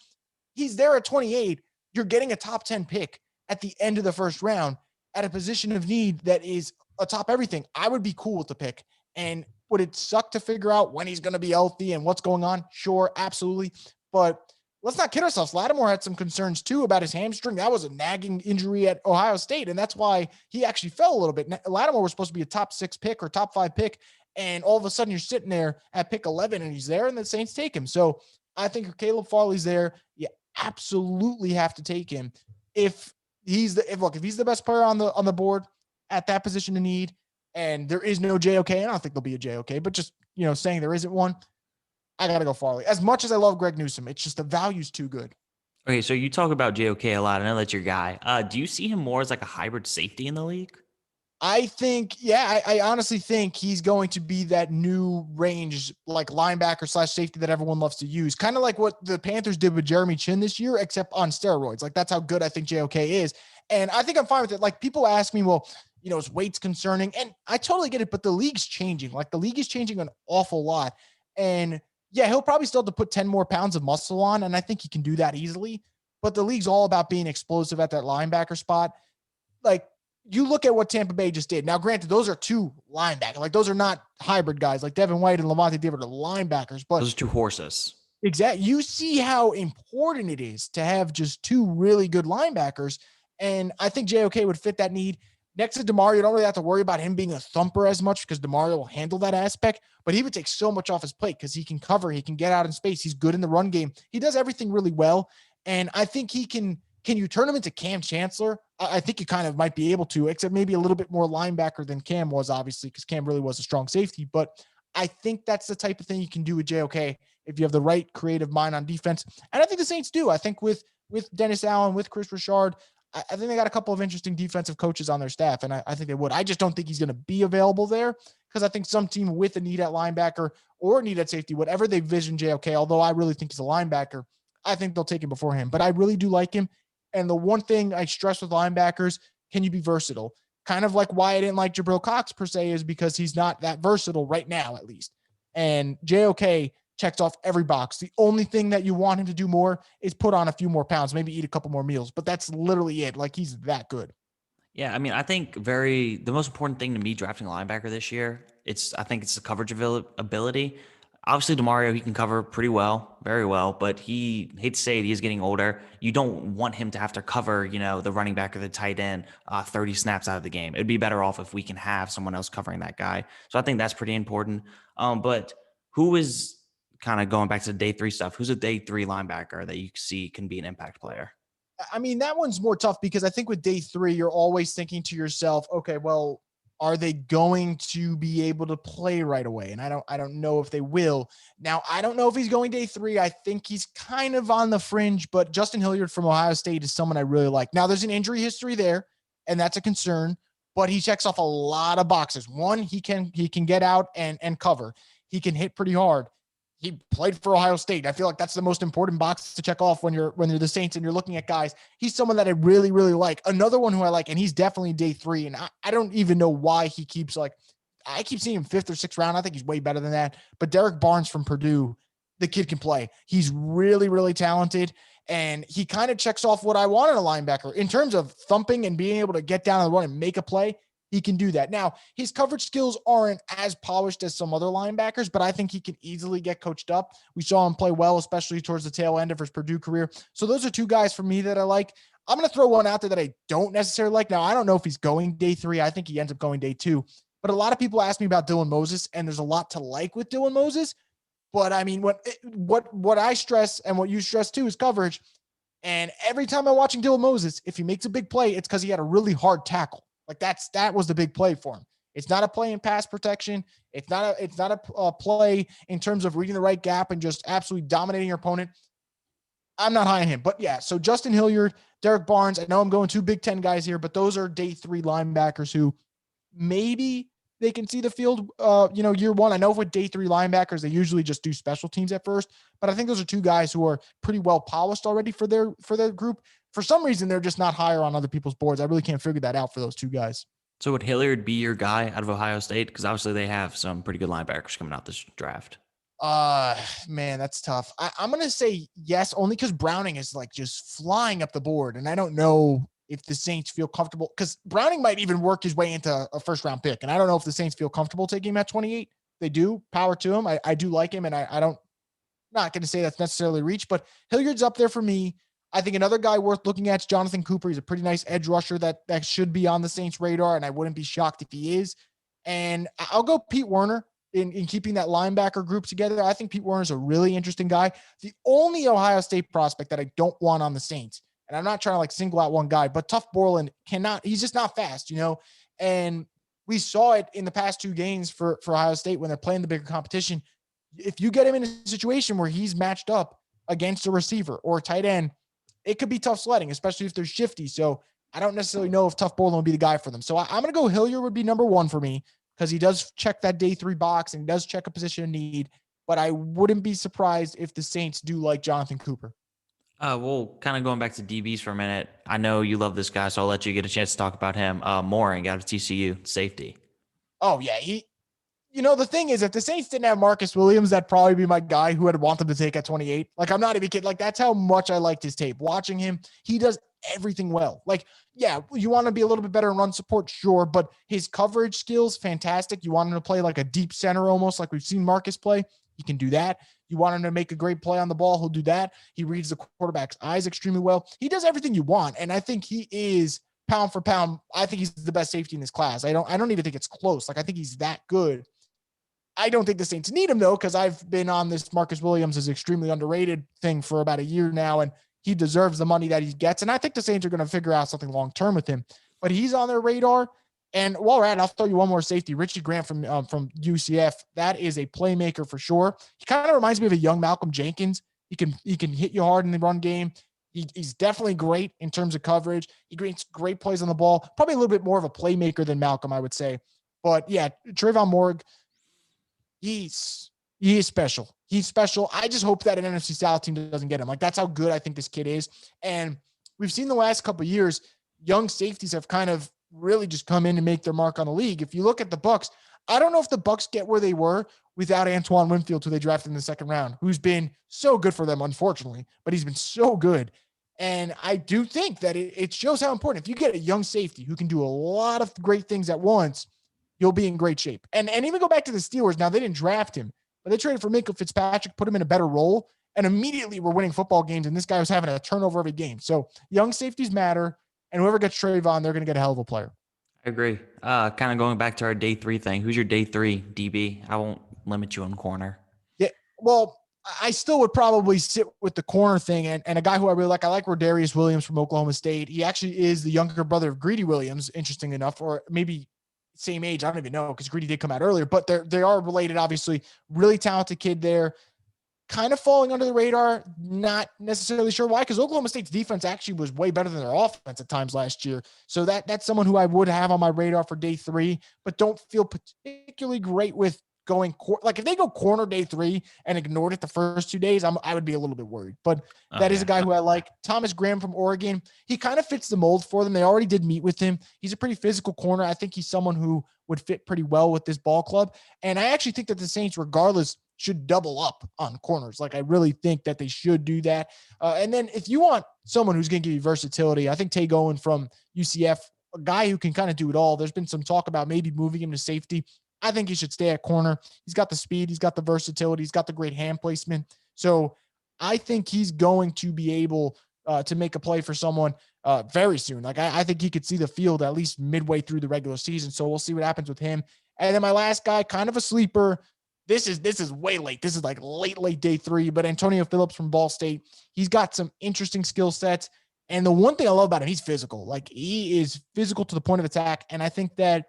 He's there at 28. You're getting a top 10 pick at the end of the first round at a position of need that is atop everything. I would be cool with the pick. And would it suck to figure out when he's going to be healthy and what's going on? Sure, absolutely. But let's not kid ourselves. Lattimore had some concerns too about his hamstring. That was a nagging injury at Ohio State. And that's why he actually fell a little bit. Lattimore was supposed to be a top 6 pick or top 5 pick. And all of a sudden you're sitting there at pick 11 and he's there and the Saints take him. So I think if Caleb Farley's there, you absolutely have to take him. If he's the best player on the board at that position of need, and there is no JOK, and I don't think there'll be a JOK, but just, saying there isn't one, I got to go Farley. As much as I love Greg Newsome, it's just the value's too good. Okay, so you talk about JOK a lot. I know that's your guy. Do you see him more as like a hybrid safety in the league? I think, I honestly think he's going to be that new range, like linebacker / safety that everyone loves to use. Kind of like what the Panthers did with Jeremy Chin this year, except on steroids. Like, that's how good I think JOK is. And I think I'm fine with it. Like, people ask me, well, his weight's concerning, and I totally get it, but the league's changing. Like, the league is changing an awful lot. And yeah, he'll probably still have to put 10 more pounds of muscle on, and I think he can do that easily. But the league's all about being explosive at that linebacker spot. Like, you look at what Tampa Bay just did. Now, granted, those are 2 linebackers. Like, those are not hybrid guys. Like, Devin White and Lavonte David are linebackers. But those are 2 horses. Exactly. You see how important it is to have just 2 really good linebackers. And I think JOK would fit that need. Next to DeMario, you don't really have to worry about him being a thumper as much because DeMario will handle that aspect, but he would take so much off his plate because he can cover, he can get out in space, he's good in the run game. He does everything really well, and I think he can you turn him into Cam Chancellor? I think you kind of might be able to, except maybe a little bit more linebacker than Cam was, obviously, because Cam really was a strong safety, but I think that's the type of thing you can do with JOK if you have the right creative mind on defense, and I think the Saints do. I think with Dennis Allen, with Chris Richard, I think they got a couple of interesting defensive coaches on their staff, and I think they would. I just don't think he's going to be available there because I think some team with a need at linebacker or a need at safety, whatever they vision JOK, although I really think he's a linebacker, I think they'll take him before him. But I really do like him. And the one thing I stress with linebackers, can you be versatile? Kind of like why I didn't like Jabril Cox per se is because he's not that versatile right now, at least. And JOK checks off every box. The only thing that you want him to do more is put on a few more pounds, maybe eat a couple more meals, but that's literally it. Like, he's that good. Yeah, I mean, I think the most important thing to me drafting a linebacker this year, I think it's the coverage ability. Obviously, DeMario, he can cover pretty well, very well, but hate to say it, he is getting older. You don't want him to have to cover, the running back or the tight end 30 snaps out of the game. It'd be better off if we can have someone else covering that guy. So I think that's pretty important. But who is, kind of going back to day 3 stuff, who's a day 3 linebacker that you see can be an impact player? I mean, that one's more tough because I think with day 3, you're always thinking to yourself, okay, well, are they going to be able to play right away? And I don't know if they will. Now, I don't know if he's going day 3. I think he's kind of on the fringe, but Justin Hilliard from Ohio State is someone I really like. Now, there's an injury history there, and that's a concern, but he checks off a lot of boxes. One, he can get out and cover. He can hit pretty hard. He played for Ohio State. I feel like that's the most important box to check off when you're the Saints and you're looking at guys. He's someone that I really, really like. Another one who I like, and he's definitely day 3. And I don't even know why he keeps I keep seeing him 5th or 6th round. I think he's way better than that. But Derek Barnes from Purdue, the kid can play. He's really, really talented. And he kind of checks off what I want in a linebacker in terms of thumping and being able to get down on the run and make a play. He can do that. Now, his coverage skills aren't as polished as some other linebackers, but I think he can easily get coached up. We saw him play well, especially towards the tail end of his Purdue career. So those are 2 guys for me that I like. I'm going to throw one out there that I don't necessarily like. Now, I don't know if he's going day 3. I think he ends up going day 2. But a lot of people ask me about Dylan Moses, and there's a lot to like with Dylan Moses. But I mean, what I stress and what you stress too is coverage. And every time I'm watching Dylan Moses, if he makes a big play, it's because he had a really hard tackle. Like that was the big play for him. It's not a play in pass protection. It's not a play in terms of reading the right gap and just absolutely dominating your opponent. I'm not high on him, but yeah. So Justin Hilliard, Derek Barnes. I know I'm going 2 Big Ten guys here, but those are day 3 linebackers who maybe they can see the field, year 1. I know with day 3 linebackers, they usually just do special teams at first, but I think those are 2 guys who are pretty well polished already for their group. For some reason, they're just not higher on other people's boards. I really can't figure that out for those 2 guys. So would Hilliard be your guy out of Ohio State? Because obviously they have some pretty good linebackers coming out this draft. Man, that's tough. I'm going to say yes, only because Browning is just flying up the board. And I don't know if the Saints feel comfortable because Browning might even work his way into a 1st-round pick. And I don't know if the Saints feel comfortable taking him at 28. They do. Power to him. I do like him. And not going to say that's necessarily reach, but Hilliard's up there for me. I think another guy worth looking at is Jonathan Cooper. He's a pretty nice edge rusher that should be on the Saints' radar, and I wouldn't be shocked if he is. And I'll go Pete Werner in keeping that linebacker group together. I think Pete Werner is a really interesting guy. The only Ohio State prospect that I don't want on the Saints, and I'm not trying to single out one guy, but Tuff Borland he's just not fast, and we saw it in the past 2 games for Ohio State when they're playing the bigger competition. If you get him in a situation where he's matched up against a receiver or a tight end, it could be tough sledding, especially if they're shifty. So I don't necessarily know if Tuff Borland will be the guy for them. So I'm going to go Hilliard would be number 1 for me because he does check that day 3 box and he does check a position of need. But I wouldn't be surprised if the Saints do like Jonathan Cooper. Well, kind of going back to DBs for a minute. I know you love this guy, so I'll let you get a chance to talk about him. Mooring out of TCU, safety. Oh, yeah. The thing is, if the Saints didn't have Marcus Williams, that'd probably be my guy who I'd want them to take at 28. I'm not even kidding. That's how much I liked his tape. Watching him, he does everything well. You want to be a little bit better in run support, sure, but his coverage skills, fantastic. You want him to play like a deep center almost like we've seen Marcus play. He can do that. You want him to make a great play on the ball, he'll do that. He reads the quarterback's eyes extremely well. He does everything you want, and I think he is pound for pound. I think he's the best safety in this class. I don't even think it's close. I think he's that good. I don't think the Saints need him, though, because I've been on this Marcus Williams is extremely underrated thing for about a year now, and he deserves the money that he gets. And I think the Saints are going to figure out something long-term with him. But he's on their radar. And while we're at it, I'll throw you one more safety. Richie Grant from UCF. That is a playmaker for sure. He kind of reminds me of a young Malcolm Jenkins. He can hit you hard in the run game. He's definitely great in terms of coverage. He creates great plays on the ball. Probably a little bit more of a playmaker than Malcolm, I would say. But yeah, Trayvon Moehrig, he is special. He's special. I just hope that an NFC South team doesn't get him. Like, that's how good I think this kid is. And we've seen the last couple of years, young safeties have kind of really just come in and make their mark on the league. If you look at the Bucs, I don't know if the Bucs get where they were without Antoine Winfield, who they drafted in the second round, who's been so good for them, unfortunately, but he's been so good. And I do think that it shows how important, if you get a young safety who can do a lot of great things at once, you'll be in great shape. And even go back to the Steelers. Now, they didn't draft him, but they traded for Minkah Fitzpatrick, put him in a better role, and immediately we're winning football games, and this guy was having a turnover every game. So young safeties matter, and whoever gets Trayvon, they're going to get a hell of a player. I agree. Kind of going back to our day 3 thing. Who's your day 3 DB? I won't limit you on corner. Yeah, well, I still would probably sit with the corner thing, and a guy who I really like. I like Rodarius Williams from Oklahoma State. He actually is the younger brother of Greedy Williams, interesting enough, or maybe same age. I don't even know, because Greedy did come out earlier, but they are related, obviously. Really talented kid there. Kind of falling under the radar. Not necessarily sure why, because Oklahoma State's defense actually was way better than their offense at times last year. So that's someone who I would have on my radar for day 3, but don't feel particularly great with going like, if they go corner day 3 and ignored it the first 2 days, I would be a little bit worried. But that is a guy who I like. Thomas Graham from Oregon. He kind of fits the mold for them. They already did meet with him. He's a pretty physical corner. I think he's someone who would fit pretty well with this ball club. And I actually think that the Saints, regardless, should double up on corners. Like, I really think that they should do that. And then if you want someone who's going to give you versatility, I think Tay Gowan from UCF, a guy who can kind of do it all. There's been some talk about maybe moving him to safety. I think he should stay at corner. He's got the speed. He's got the versatility. He's got the great hand placement. So I think he's going to be able to make a play for someone very soon. Like, I think he could see the field at least midway through the regular season. So we'll see what happens with him. And then my last guy, kind of a sleeper. This is way late. This is like late day 3, but Antonio Phillips from Ball State. He's got some interesting skill sets. And the one thing I love about him, he's physical. Like, he is physical to the point of attack. And I think that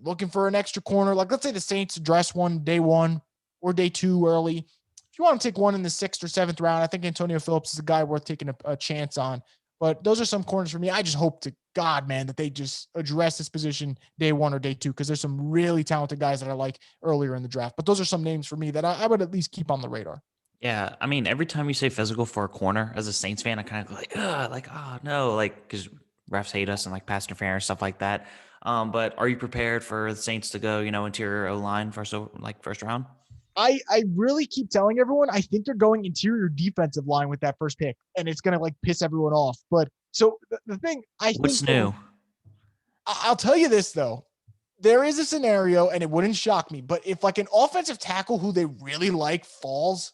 looking for an extra corner, like, let's say the Saints address one day 1 or day 2 early. If you want to take one in the 6th or 7th round, I think Antonio Phillips is a guy worth taking a chance on. But those are some corners for me. I just hope to God, man, that they just address this position day 1 or day 2, because there's some really talented guys that I like earlier in the draft. But those are some names for me that I would at least keep on the radar. Yeah, I mean, every time you say physical for a corner, as a Saints fan, I kind of go like, oh no, like, because refs hate us and like pass interference, stuff like that. But are you prepared for the Saints to go, interior O-line first round? I really keep telling everyone I think they're going interior defensive line with that first pick, and it's going to like piss everyone off. But so the thing, What's new? I'll tell you this though. There is a scenario, and it wouldn't shock me, but if like an offensive tackle who they really like falls,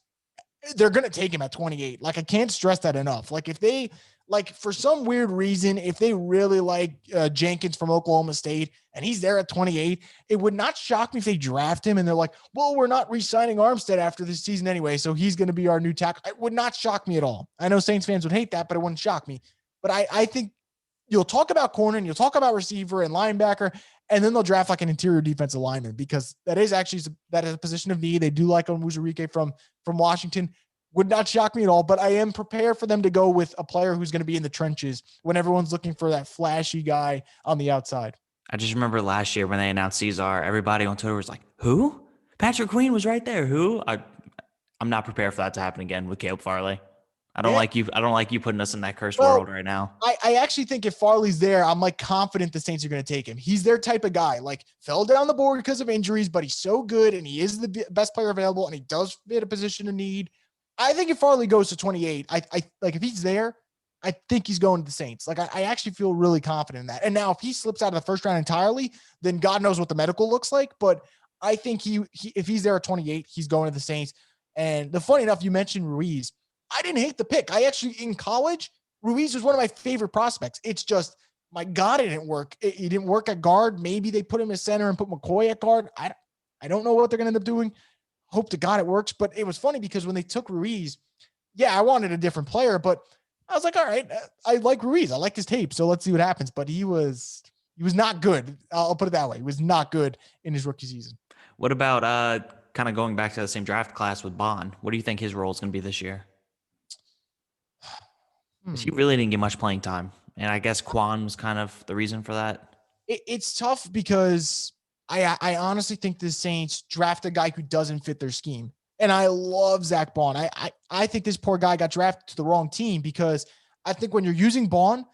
they're going to take him at 28. Like, I can't stress that enough. Like, if they, like, for some weird reason, if they really like Jenkins from Oklahoma State and he's there at 28, it would not shock me if they draft him and they're like, well, we're not re-signing Armstead after this season anyway, so he's going to be our new tackle. It would not shock me at all. I know Saints fans would hate that, but it wouldn't shock me. But I think you'll talk about corner and you'll talk about receiver and linebacker, and then they'll draft like an interior defensive lineman, because that is a position of need. They do like Onwuzurike from Washington. Would not shock me at all, but I am prepared for them to go with a player who's going to be in the trenches when everyone's looking for that flashy guy on the outside. I just remember last year when they announced Cesar, everybody on Twitter was like, who? Patrick Queen was right there. Who? I'm not prepared for that to happen again with Caleb Farley. I don't like you putting us in that cursed world right now. I actually think if Farley's there, I'm like confident the Saints are going to take him. He's their type of guy. Like, fell down the board because of injuries, but he's so good and he is the best player available and he does fit a position of need. I think if Farley goes to 28, I like, if he's there, I think he's going to the Saints. Like, I actually feel really confident in that. And now if he slips out of the first round entirely, then God knows what the medical looks like. But I think he if he's there at 28, he's going to the Saints. And the funny enough, you mentioned Ruiz. I didn't hate the pick. I actually, in college, Ruiz was one of my favorite prospects. It's just, my God, it didn't work. He didn't work at guard. Maybe they put him as center and put McCoy at guard. I don't know what they're going to end up doing. Hope to God it works. But it was funny because when they took Ruiz, yeah, I wanted a different player, but I was like, all right, I like Ruiz. I like his tape. So let's see what happens. But he was not good. I'll put it that way. He was not good in his rookie season. What about kind of going back to the same draft class with Bond? What do you think his role is going to be this year? 'Cause he really didn't get much playing time. And I guess Quan was kind of the reason for that. It's tough because I honestly think the Saints draft a guy who doesn't fit their scheme. And I love Zach Bond. I think this poor guy got drafted to the wrong team because I think when you're using Bond,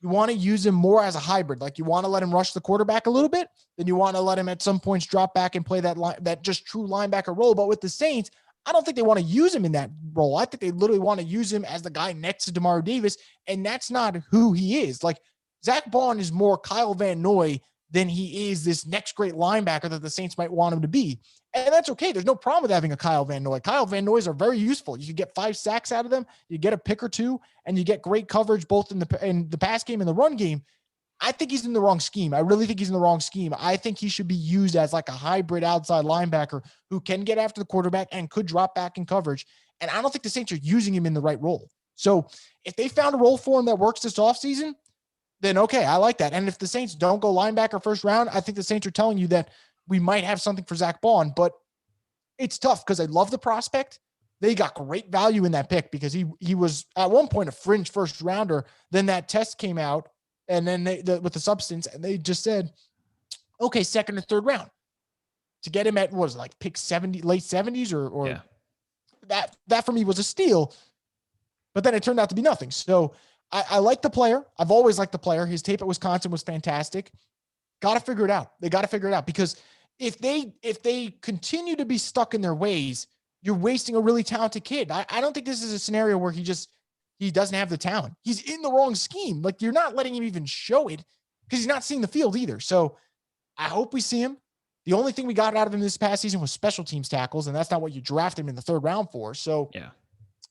you want to use him more as a hybrid. Like you want to let him rush the quarterback a little bit, then you want to let him at some points drop back and play that just true linebacker role. But with the Saints, I don't think they want to use him in that role. I think they literally want to use him as the guy next to Demario Davis, and that's not who he is. Like Zach Bond is more Kyle Van Noy than he is this next great linebacker that the Saints might want him to be. And that's okay. There's no problem with having a Kyle Van Noy. Kyle Van Noys are very useful. You can get 5 sacks out of them. You get a pick or two, and you get great coverage both in the pass game and the run game. I think he's in the wrong scheme. I really think he's in the wrong scheme. I think he should be used as like a hybrid outside linebacker who can get after the quarterback and could drop back in coverage. And I don't think the Saints are using him in the right role. So if they found a role for him that works this offseason, then okay, I like that. And if the Saints don't go linebacker first round, I think the Saints are telling you that we might have something for Zach Bond, but it's tough because I love the prospect. They got great value in that pick because he was at one point a fringe first rounder. Then that test came out and then with the substance, and they just said, okay, second or third round to get him at what was it, like pick 70, late 70s or yeah. That for me was a steal, but then it turned out to be nothing. So I like the player. I've always liked the player. His tape at Wisconsin was fantastic. Got to figure it out. They got to figure it out because if they continue to be stuck in their ways, you're wasting a really talented kid. I don't think this is a scenario where he doesn't have the talent. He's in the wrong scheme. Like you're not letting him even show it because he's not seeing the field either. So I hope we see him. The only thing we got out of him this past season was special teams tackles, and that's not what you draft him in the 3rd round for. So yeah,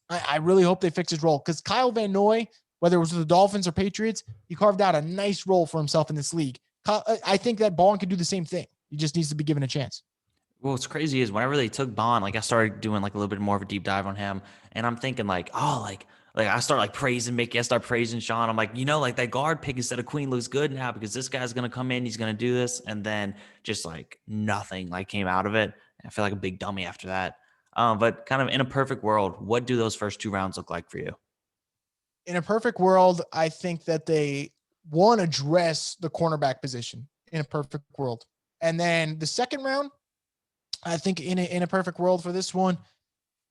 I really hope they fix his role because Kyle Van Noy, whether it was with the Dolphins or Patriots, he carved out a nice role for himself in this league. I think that Bond could do the same thing. He just needs to be given a chance. Well, what's crazy is whenever they took Bond, like I started doing like a little bit more of a deep dive on him, and I'm thinking like, oh, like I start like praising Mickey, I start praising Sean. I'm like, like that guard pick instead of Queen looks good now because this guy's gonna come in, he's gonna do this, and then just like nothing like came out of it. I feel like a big dummy after that. But kind of in a perfect world, what do those first 2 rounds look like for you? In a perfect world, I think that they address the cornerback position in a perfect world. And then the 2nd round, I think in a perfect world for this one,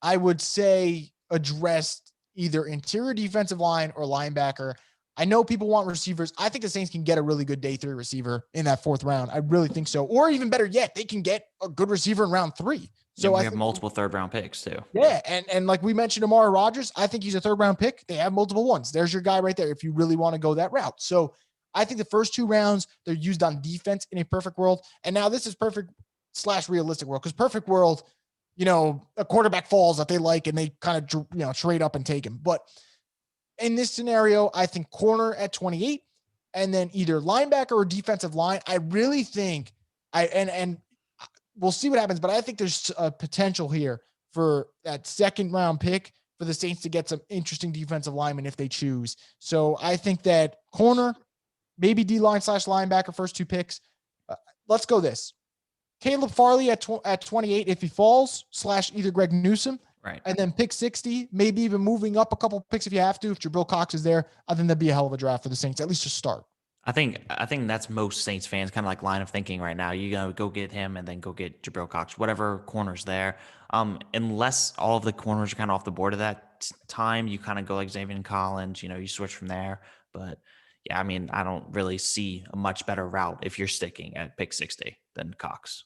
I would say address either interior defensive line or linebacker. I know people want receivers. I think the Saints can get a really good day 3 receiver in that 4th round. I really think so. Or even better yet, they can get a good receiver in round 3. So we have multiple 3rd round picks too. Yeah. And like we mentioned, Amari Rodgers, I think he's a 3rd round pick. They have multiple ones. There's your guy right there if you really want to go that route. So I think the first 2 rounds, they're used on defense in a perfect world. And now this is perfect / realistic world because perfect world, a quarterback falls that they like and they kind of, trade up and take him. But in this scenario, I think corner at 28 and then either linebacker or defensive line. I really think and we'll see what happens, but I think there's a potential here for that 2nd round pick for the Saints to get some interesting defensive linemen if they choose. So I think that corner, maybe D-line / linebacker, first 2 picks. Let's go this. Caleb Farley at 28 if he falls / either Greg Newsome. Right. And then pick 60, maybe even moving up a couple picks if you have to. If Jabril Cox is there, I think that'd be a hell of a draft for the Saints, at least to start. I think that's most Saints fans kind of like line of thinking right now. You gotta go get him and then go get Jabril Cox, whatever corner's there. Unless all of the corners are kind of off the board at that time, you kind of go like Xavier Collins, you switch from there. But yeah, I mean, I don't really see a much better route if you're sticking at pick 60 than Cox.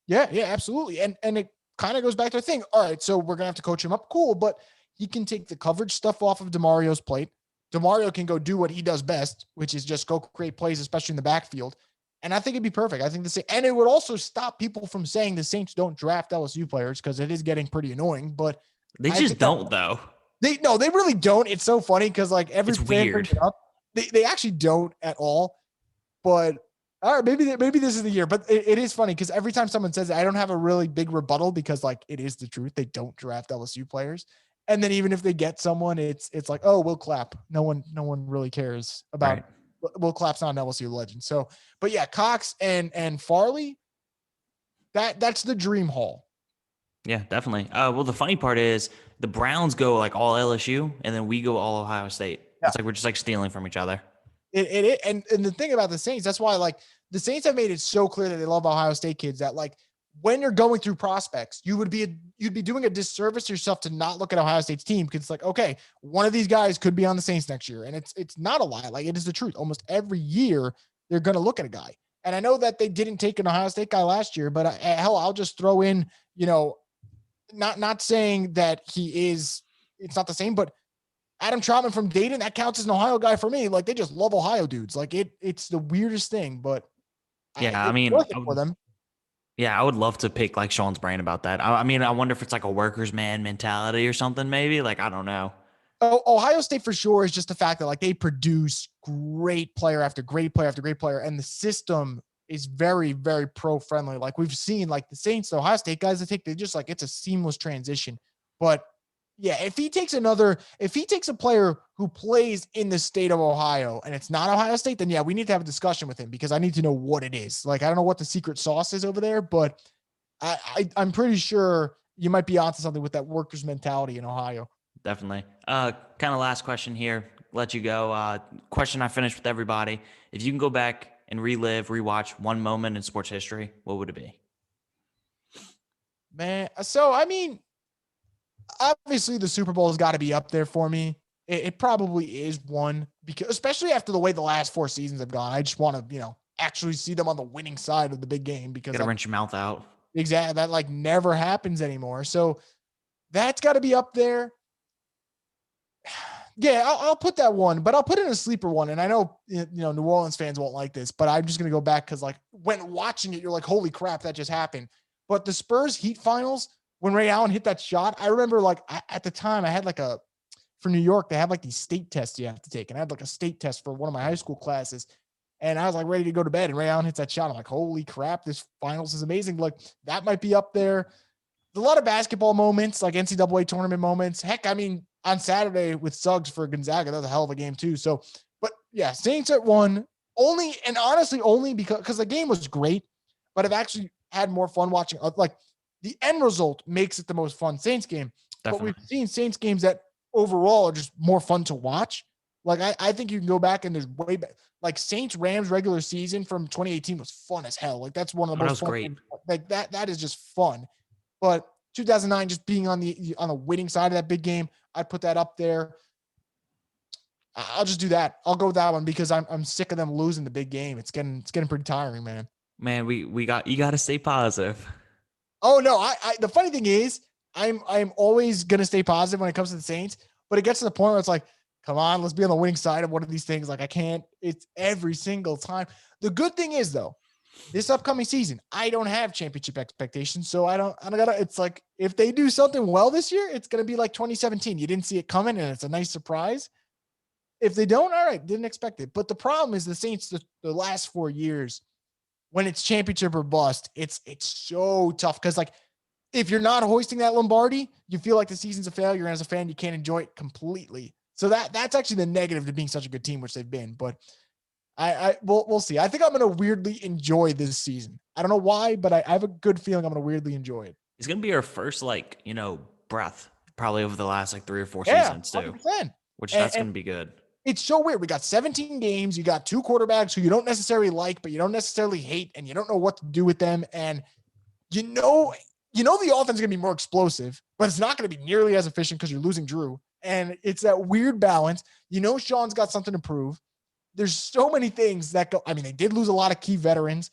Yeah, absolutely. And it kind of goes back to the thing. All right, so we're going to have to coach him up. Cool, but he can take the coverage stuff off of DeMario's plate. DeMario can go do what he does best, which is just go create plays, especially in the backfield. And I think it'd be perfect. I think and it would also stop people from saying the Saints don't draft LSU players because it is getting pretty annoying, but they just don't though. They really don't. It's so funny because like every fan brings it up. They actually don't at all. But all right, maybe this is the year. But it is funny because every time someone says it, I don't have a really big rebuttal because like it is the truth. They don't draft LSU players. And then even if they get someone, it's like, oh, Will Clapp. No one really cares about right. Will Clapp's not an LSU legend. So, but yeah, Cox and Farley, that's the dream haul. Yeah, definitely. Well, the funny part is the Browns go like all LSU and then we go all Ohio State. Yeah. It's like we're just like stealing from each other. And the thing about the Saints, that's why like the Saints have made it so clear that they love Ohio State kids that like when you're going through prospects, you'd be doing a disservice to yourself to not look at Ohio State's team because it's like, okay, one of these guys could be on the Saints next year. And it's not a lie. Like it is the truth. Almost every year they're going to look at a guy. And I know that they didn't take an Ohio State guy last year, but hell, I'll just throw in, not saying that it's not the same, but Adam Troutman from Dayton, that counts as an Ohio guy for me. Like they just love Ohio dudes. Like it's the weirdest thing, but Yeah, I it's mean, worth it for them. yeah, I would love to pick like Sean's brain about that. I mean, I wonder if it's like a worker's man mentality or something, maybe. Like, I don't know. Oh, Ohio State for sure is just the fact that like they produce great player after great player after great player, and the system is very, very pro friendly. Like we've seen, like the Saints, the Ohio State guys, they just like it's a seamless transition. But yeah, if he takes a player who plays in the state of Ohio and it's not Ohio State, then yeah, we need to have a discussion with him because I need to know what it is. Like I don't know what the secret sauce is over there, but I'm pretty sure you might be onto something with that workers mentality in Ohio. Definitely. Kind of last question here. Let you go. Question I finished with everybody. If you can go back and rewatch one moment in sports history, what would it be? Man, so I mean, obviously the Super Bowl has got to be up there for me. It probably is one because especially after the way the last 4 seasons have gone, I just want to, actually see them on the winning side of the big game because Gotta rinse your mouth out. exactly that like never happens anymore. So that's got to be up there. Yeah, I'll put that one, but I'll put in a sleeper one. And I know, New Orleans fans won't like this, but I'm just going to go back because, like, when watching it, you're like, holy crap, that just happened. But the Spurs Heat finals, when Ray Allen hit that shot, I remember, like, at the time, I had, like, for New York, they have, like, these state tests you have to take. And I had, like, a state test for one of my high school classes. And I was, like, ready to go to bed. And Ray Allen hits that shot. I'm like, holy crap, this finals is amazing. Like, that might be up there. There's a lot of basketball moments, like NCAA tournament moments. Heck, I mean, on Saturday with Suggs for Gonzaga, that was a hell of a game too. So, but yeah, Saints at one only because the game was great, but I've actually had more fun watching. Like the end result makes it the most fun Saints game. Definitely. But we've seen Saints games that overall are just more fun to watch. Like I think you can go back and there's way back. Like Saints Rams regular season from 2018 was fun as hell. Like that's one of the most fun. Great. Like that is just fun. But 2009 just being on the winning side of that big game, I'd put that up there. I'll just do that. I'll go with that one because I'm sick of them losing the big game. It's getting pretty tiring, man. Man, you got to stay positive. Oh no, the funny thing is I'm always gonna stay positive when it comes to the Saints, but it gets to the point where it's like, come on, let's be on the winning side of one of these things. Like I can't. It's every single time. The good thing is though, this upcoming season, I don't have championship expectations. So I don't gotta, it's like, if they do something well this year, it's going to be like 2017. You didn't see it coming and it's a nice surprise. If they don't, all right, didn't expect it. But the problem is the Saints, the last 4 years, when it's championship or bust, it's so tough. Cause like, if you're not hoisting that Lombardi, you feel like the season's a failure. And as a fan, you can't enjoy it completely. So that's actually the negative to being such a good team, which they've been, but we'll see. I think I'm going to weirdly enjoy this season. I don't know why, but I have a good feeling I'm going to weirdly enjoy it. It's going to be our first, breath probably over the last 3 or 4 seasons too, 100%. Which that's going to be good. It's so weird. We got 17 games. You got 2 quarterbacks who you don't necessarily like, but you don't necessarily hate, and you don't know what to do with them. And the offense is going to be more explosive, but it's not going to be nearly as efficient because you're losing Drew. And it's that weird balance. Sean's got something to prove. There's so many things that go. I mean, they did lose a lot of key veterans.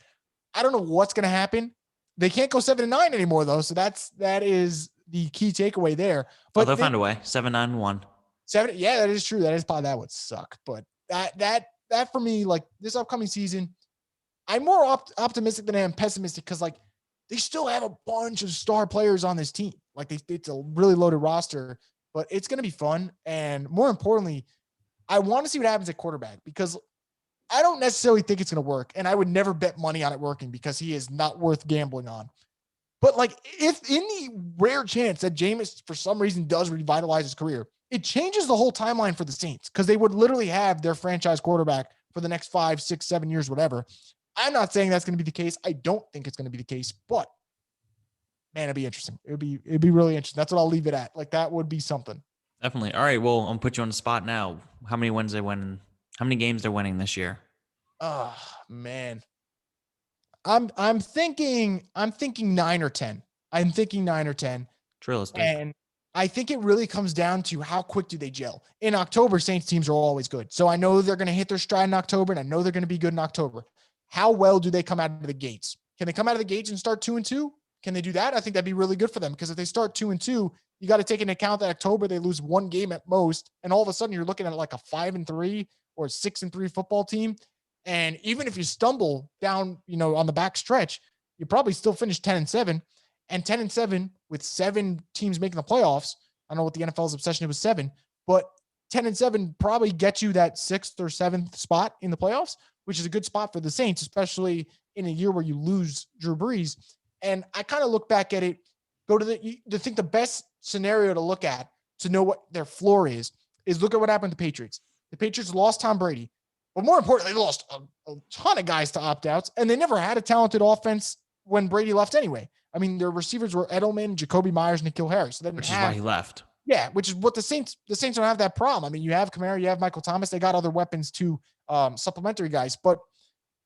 I don't know what's going to happen. They can't go 7-9 anymore though. So that is the key takeaway there. But they'll find a way. 7-9-1. 7. Yeah, that is true. That would suck. But that for me, like this upcoming season, I'm more optimistic than I am pessimistic because like they still have a bunch of star players on this team. Like it's a really loaded roster, but it's going to be fun. And more importantly, I want to see what happens at quarterback because I don't necessarily think it's going to work. And I would never bet money on it working because he is not worth gambling on. But like if in the rare chance that Jameis for some reason does revitalize his career, it changes the whole timeline for the Saints because they would literally have their franchise quarterback for the next 5, 6, 7 years, whatever. I'm not saying that's going to be the case. I don't think it's going to be the case, but man, it'd be interesting. It'd be really interesting. That's what I'll leave it at. Like that would be something. Definitely. All right. Well, I'm gonna put you on the spot now. How many wins they winning? How many games they're winning this year? Oh man. I'm thinking 9 or 10. I'm thinking 9 or 10. It's realistic. And I think it really comes down to how quick do they gel. In October, Saints teams are always good. So I know they're going to hit their stride in October, and I know they're going to be good in October. How well do they come out of the gates? Can they come out of the gates and start 2-2? Can they do that? I think that'd be really good for them, because if they start 2-2, you got to take into account that October they lose one game at most, and all of a sudden you're looking at like a 5-3 or 6-3 football team. And even if you stumble down, on the back stretch, you probably still finish 10-7. And 10-7 with 7 teams making the playoffs. I don't know what the NFL's obsession is with 7, but 10-7 probably gets you that 6th or 7th spot in the playoffs, which is a good spot for the Saints, especially in a year where you lose Drew Brees. And I kind of look back at it, the best scenario to look at to know what their floor is look at what happened to the Patriots. The Patriots lost Tom Brady, but more importantly, they lost a ton of guys to opt-outs, and they never had a talented offense when Brady left anyway. I mean, their receivers were Edelman, Jacoby Myers, and N'Keal Harris. So which is why he left. Yeah, which is what the Saints don't have that problem. I mean, you have Kamara, you have Michael Thomas. They got other weapons too, supplementary guys. But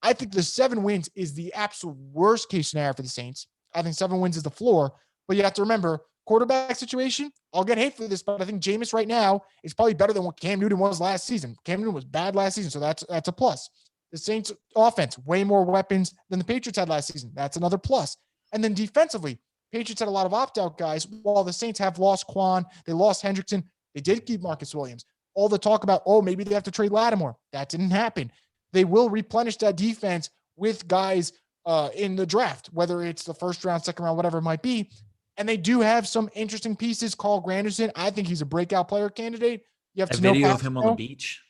I think the 7 wins is the absolute worst case scenario for the Saints. I think 7 wins is the floor. But you have to remember, quarterback situation, I'll get hate for this, but I think Jameis right now is probably better than what Cam Newton was last season. Cam Newton was bad last season, so that's a plus. The Saints offense, way more weapons than the Patriots had last season. That's another plus. And then defensively, Patriots had a lot of opt-out guys, while the Saints have lost Quan. They lost Hendrickson. They did keep Marcus Williams. All the talk about, maybe they have to trade Lattimore. That didn't happen. They will replenish that defense with guys in the draft, whether it's the first round, second round, whatever it might be. And they do have some interesting pieces. Carl Granderson, I think he's a breakout player candidate. You have a video of him on the beach.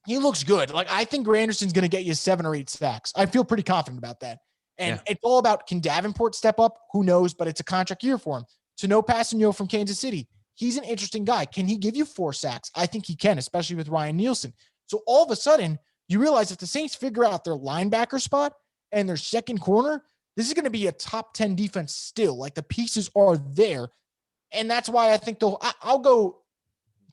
He looks good. Like, I think Granderson's going to get you 7 or 8 sacks. I feel pretty confident about that. And It's all about, can Davenport step up? Who knows? But it's a contract year for him. Tanoh Kpassagnon from Kansas City. He's an interesting guy. Can he give you 4 sacks? I think he can, especially with Ryan Nielsen. So all of a sudden, you realize if the Saints figure out their linebacker spot and their second corner, this is going to be a top 10 defense still. Like, the pieces are there. And that's why I think I'll go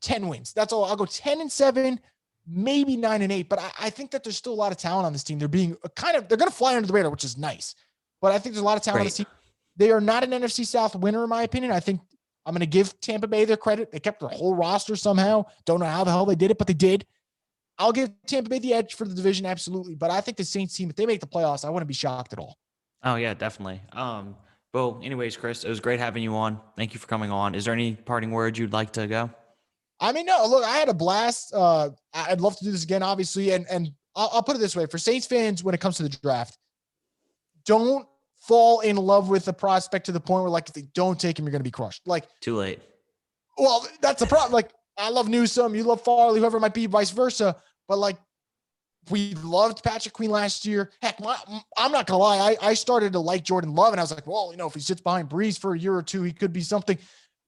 10 wins. That's all. I'll go 10-7, maybe 9-8. But I think that there's still a lot of talent on this team. They're being they're going to fly under the radar, which is nice. But I think there's a lot of talent on this team. They are not an NFC South winner, in my opinion. I think I'm going to give Tampa Bay their credit. They kept their whole roster somehow. Don't know how the hell they did it, but they did. I'll give Tampa Bay the edge for the division, absolutely. But I think the Saints team, if they make the playoffs, I wouldn't be shocked at all. Oh, yeah, definitely. Well, anyways, Chris, it was great having you on. Thank you for coming on. Is there any parting words you'd like to go? I mean, no, look, I had a blast. I'd love to do this again, obviously. And I'll put it this way. For Saints fans, when it comes to the draft, don't fall in love with the prospect to the point where, like, if they don't take him, you're going to be crushed. Like, too late. Well, that's the problem. Like, I love Newsome. You love Farley, whoever it might be, vice versa. But, like, we loved Patrick Queen last year. Heck, I'm not going to lie. I started to like Jordan Love, and I was like, well, if he sits behind Breeze for a year or two, he could be something.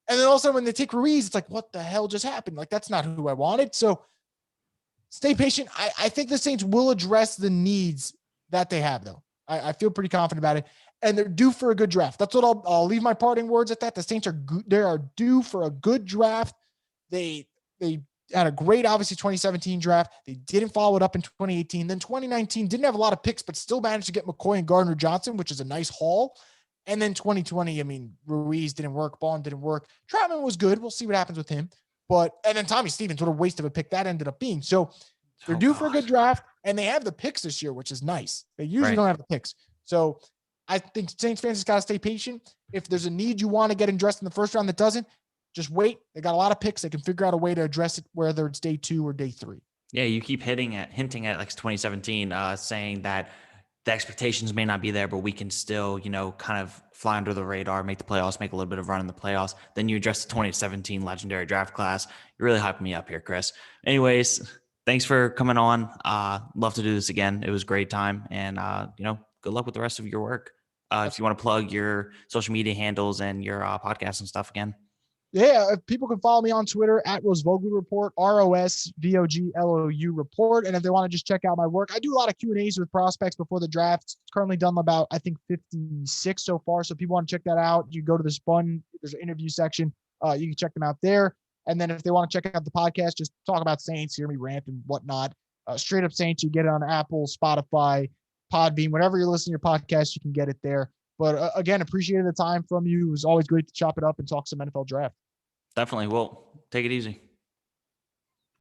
And then all of a sudden when they take Ruiz, it's like, what the hell just happened? Like, that's not who I wanted. So stay patient. I think the Saints will address the needs that they have, though. I feel pretty confident about it. And they're due for a good draft. That's what I'll leave my parting words at that. The Saints are due for a good draft. They had a great, obviously, 2017 draft. They didn't follow it up in 2018. Then 2019 didn't have a lot of picks, but still managed to get McCoy and Gardner Johnson, which is a nice haul. And then 2020, I mean, Ruiz didn't work. Bond didn't work. Troutman was good. We'll see what happens with him. And then Tommy Stevens, what a waste of a pick that ended up being. So they're due for a good draft, and they have the picks this year, which is nice. They usually don't have the picks. So I think Saints fans just got to stay patient. If there's a need you want to get addressed in the first round that doesn't, just wait. They got a lot of picks. They can figure out a way to address it, whether it's day 2 or day 3. Yeah, you keep hinting at like 2017, saying that the expectations may not be there, but we can still, kind of fly under the radar, make the playoffs, make a little bit of run in the playoffs. Then you address the 2017 legendary draft class. You're really hyping me up here, Chris. Anyways, thanks for coming on. Love to do this again. It was a great time. And, good luck with the rest of your work. If you want to plug your social media handles and your podcast and stuff again. Yeah, if people can follow me on Twitter at Rosvoglou Report, ROSVOGLOU Report. And if they want to just check out my work, I do a lot of Q&As with prospects before the draft. It's currently done about, I think, 56 so far. So if people want to check that out, you go to the Spun. There's an interview section. You can check them out there. And then if they want to check out the podcast, just talk about Saints, hear me rant and whatnot. Straight Up Saints, you get it on Apple, Spotify, Podbean, whatever you're listening to your podcast, you can get it there. But again, appreciated the time from you. It was always great to chop it up and talk some NFL draft. Definitely. Well, take it easy.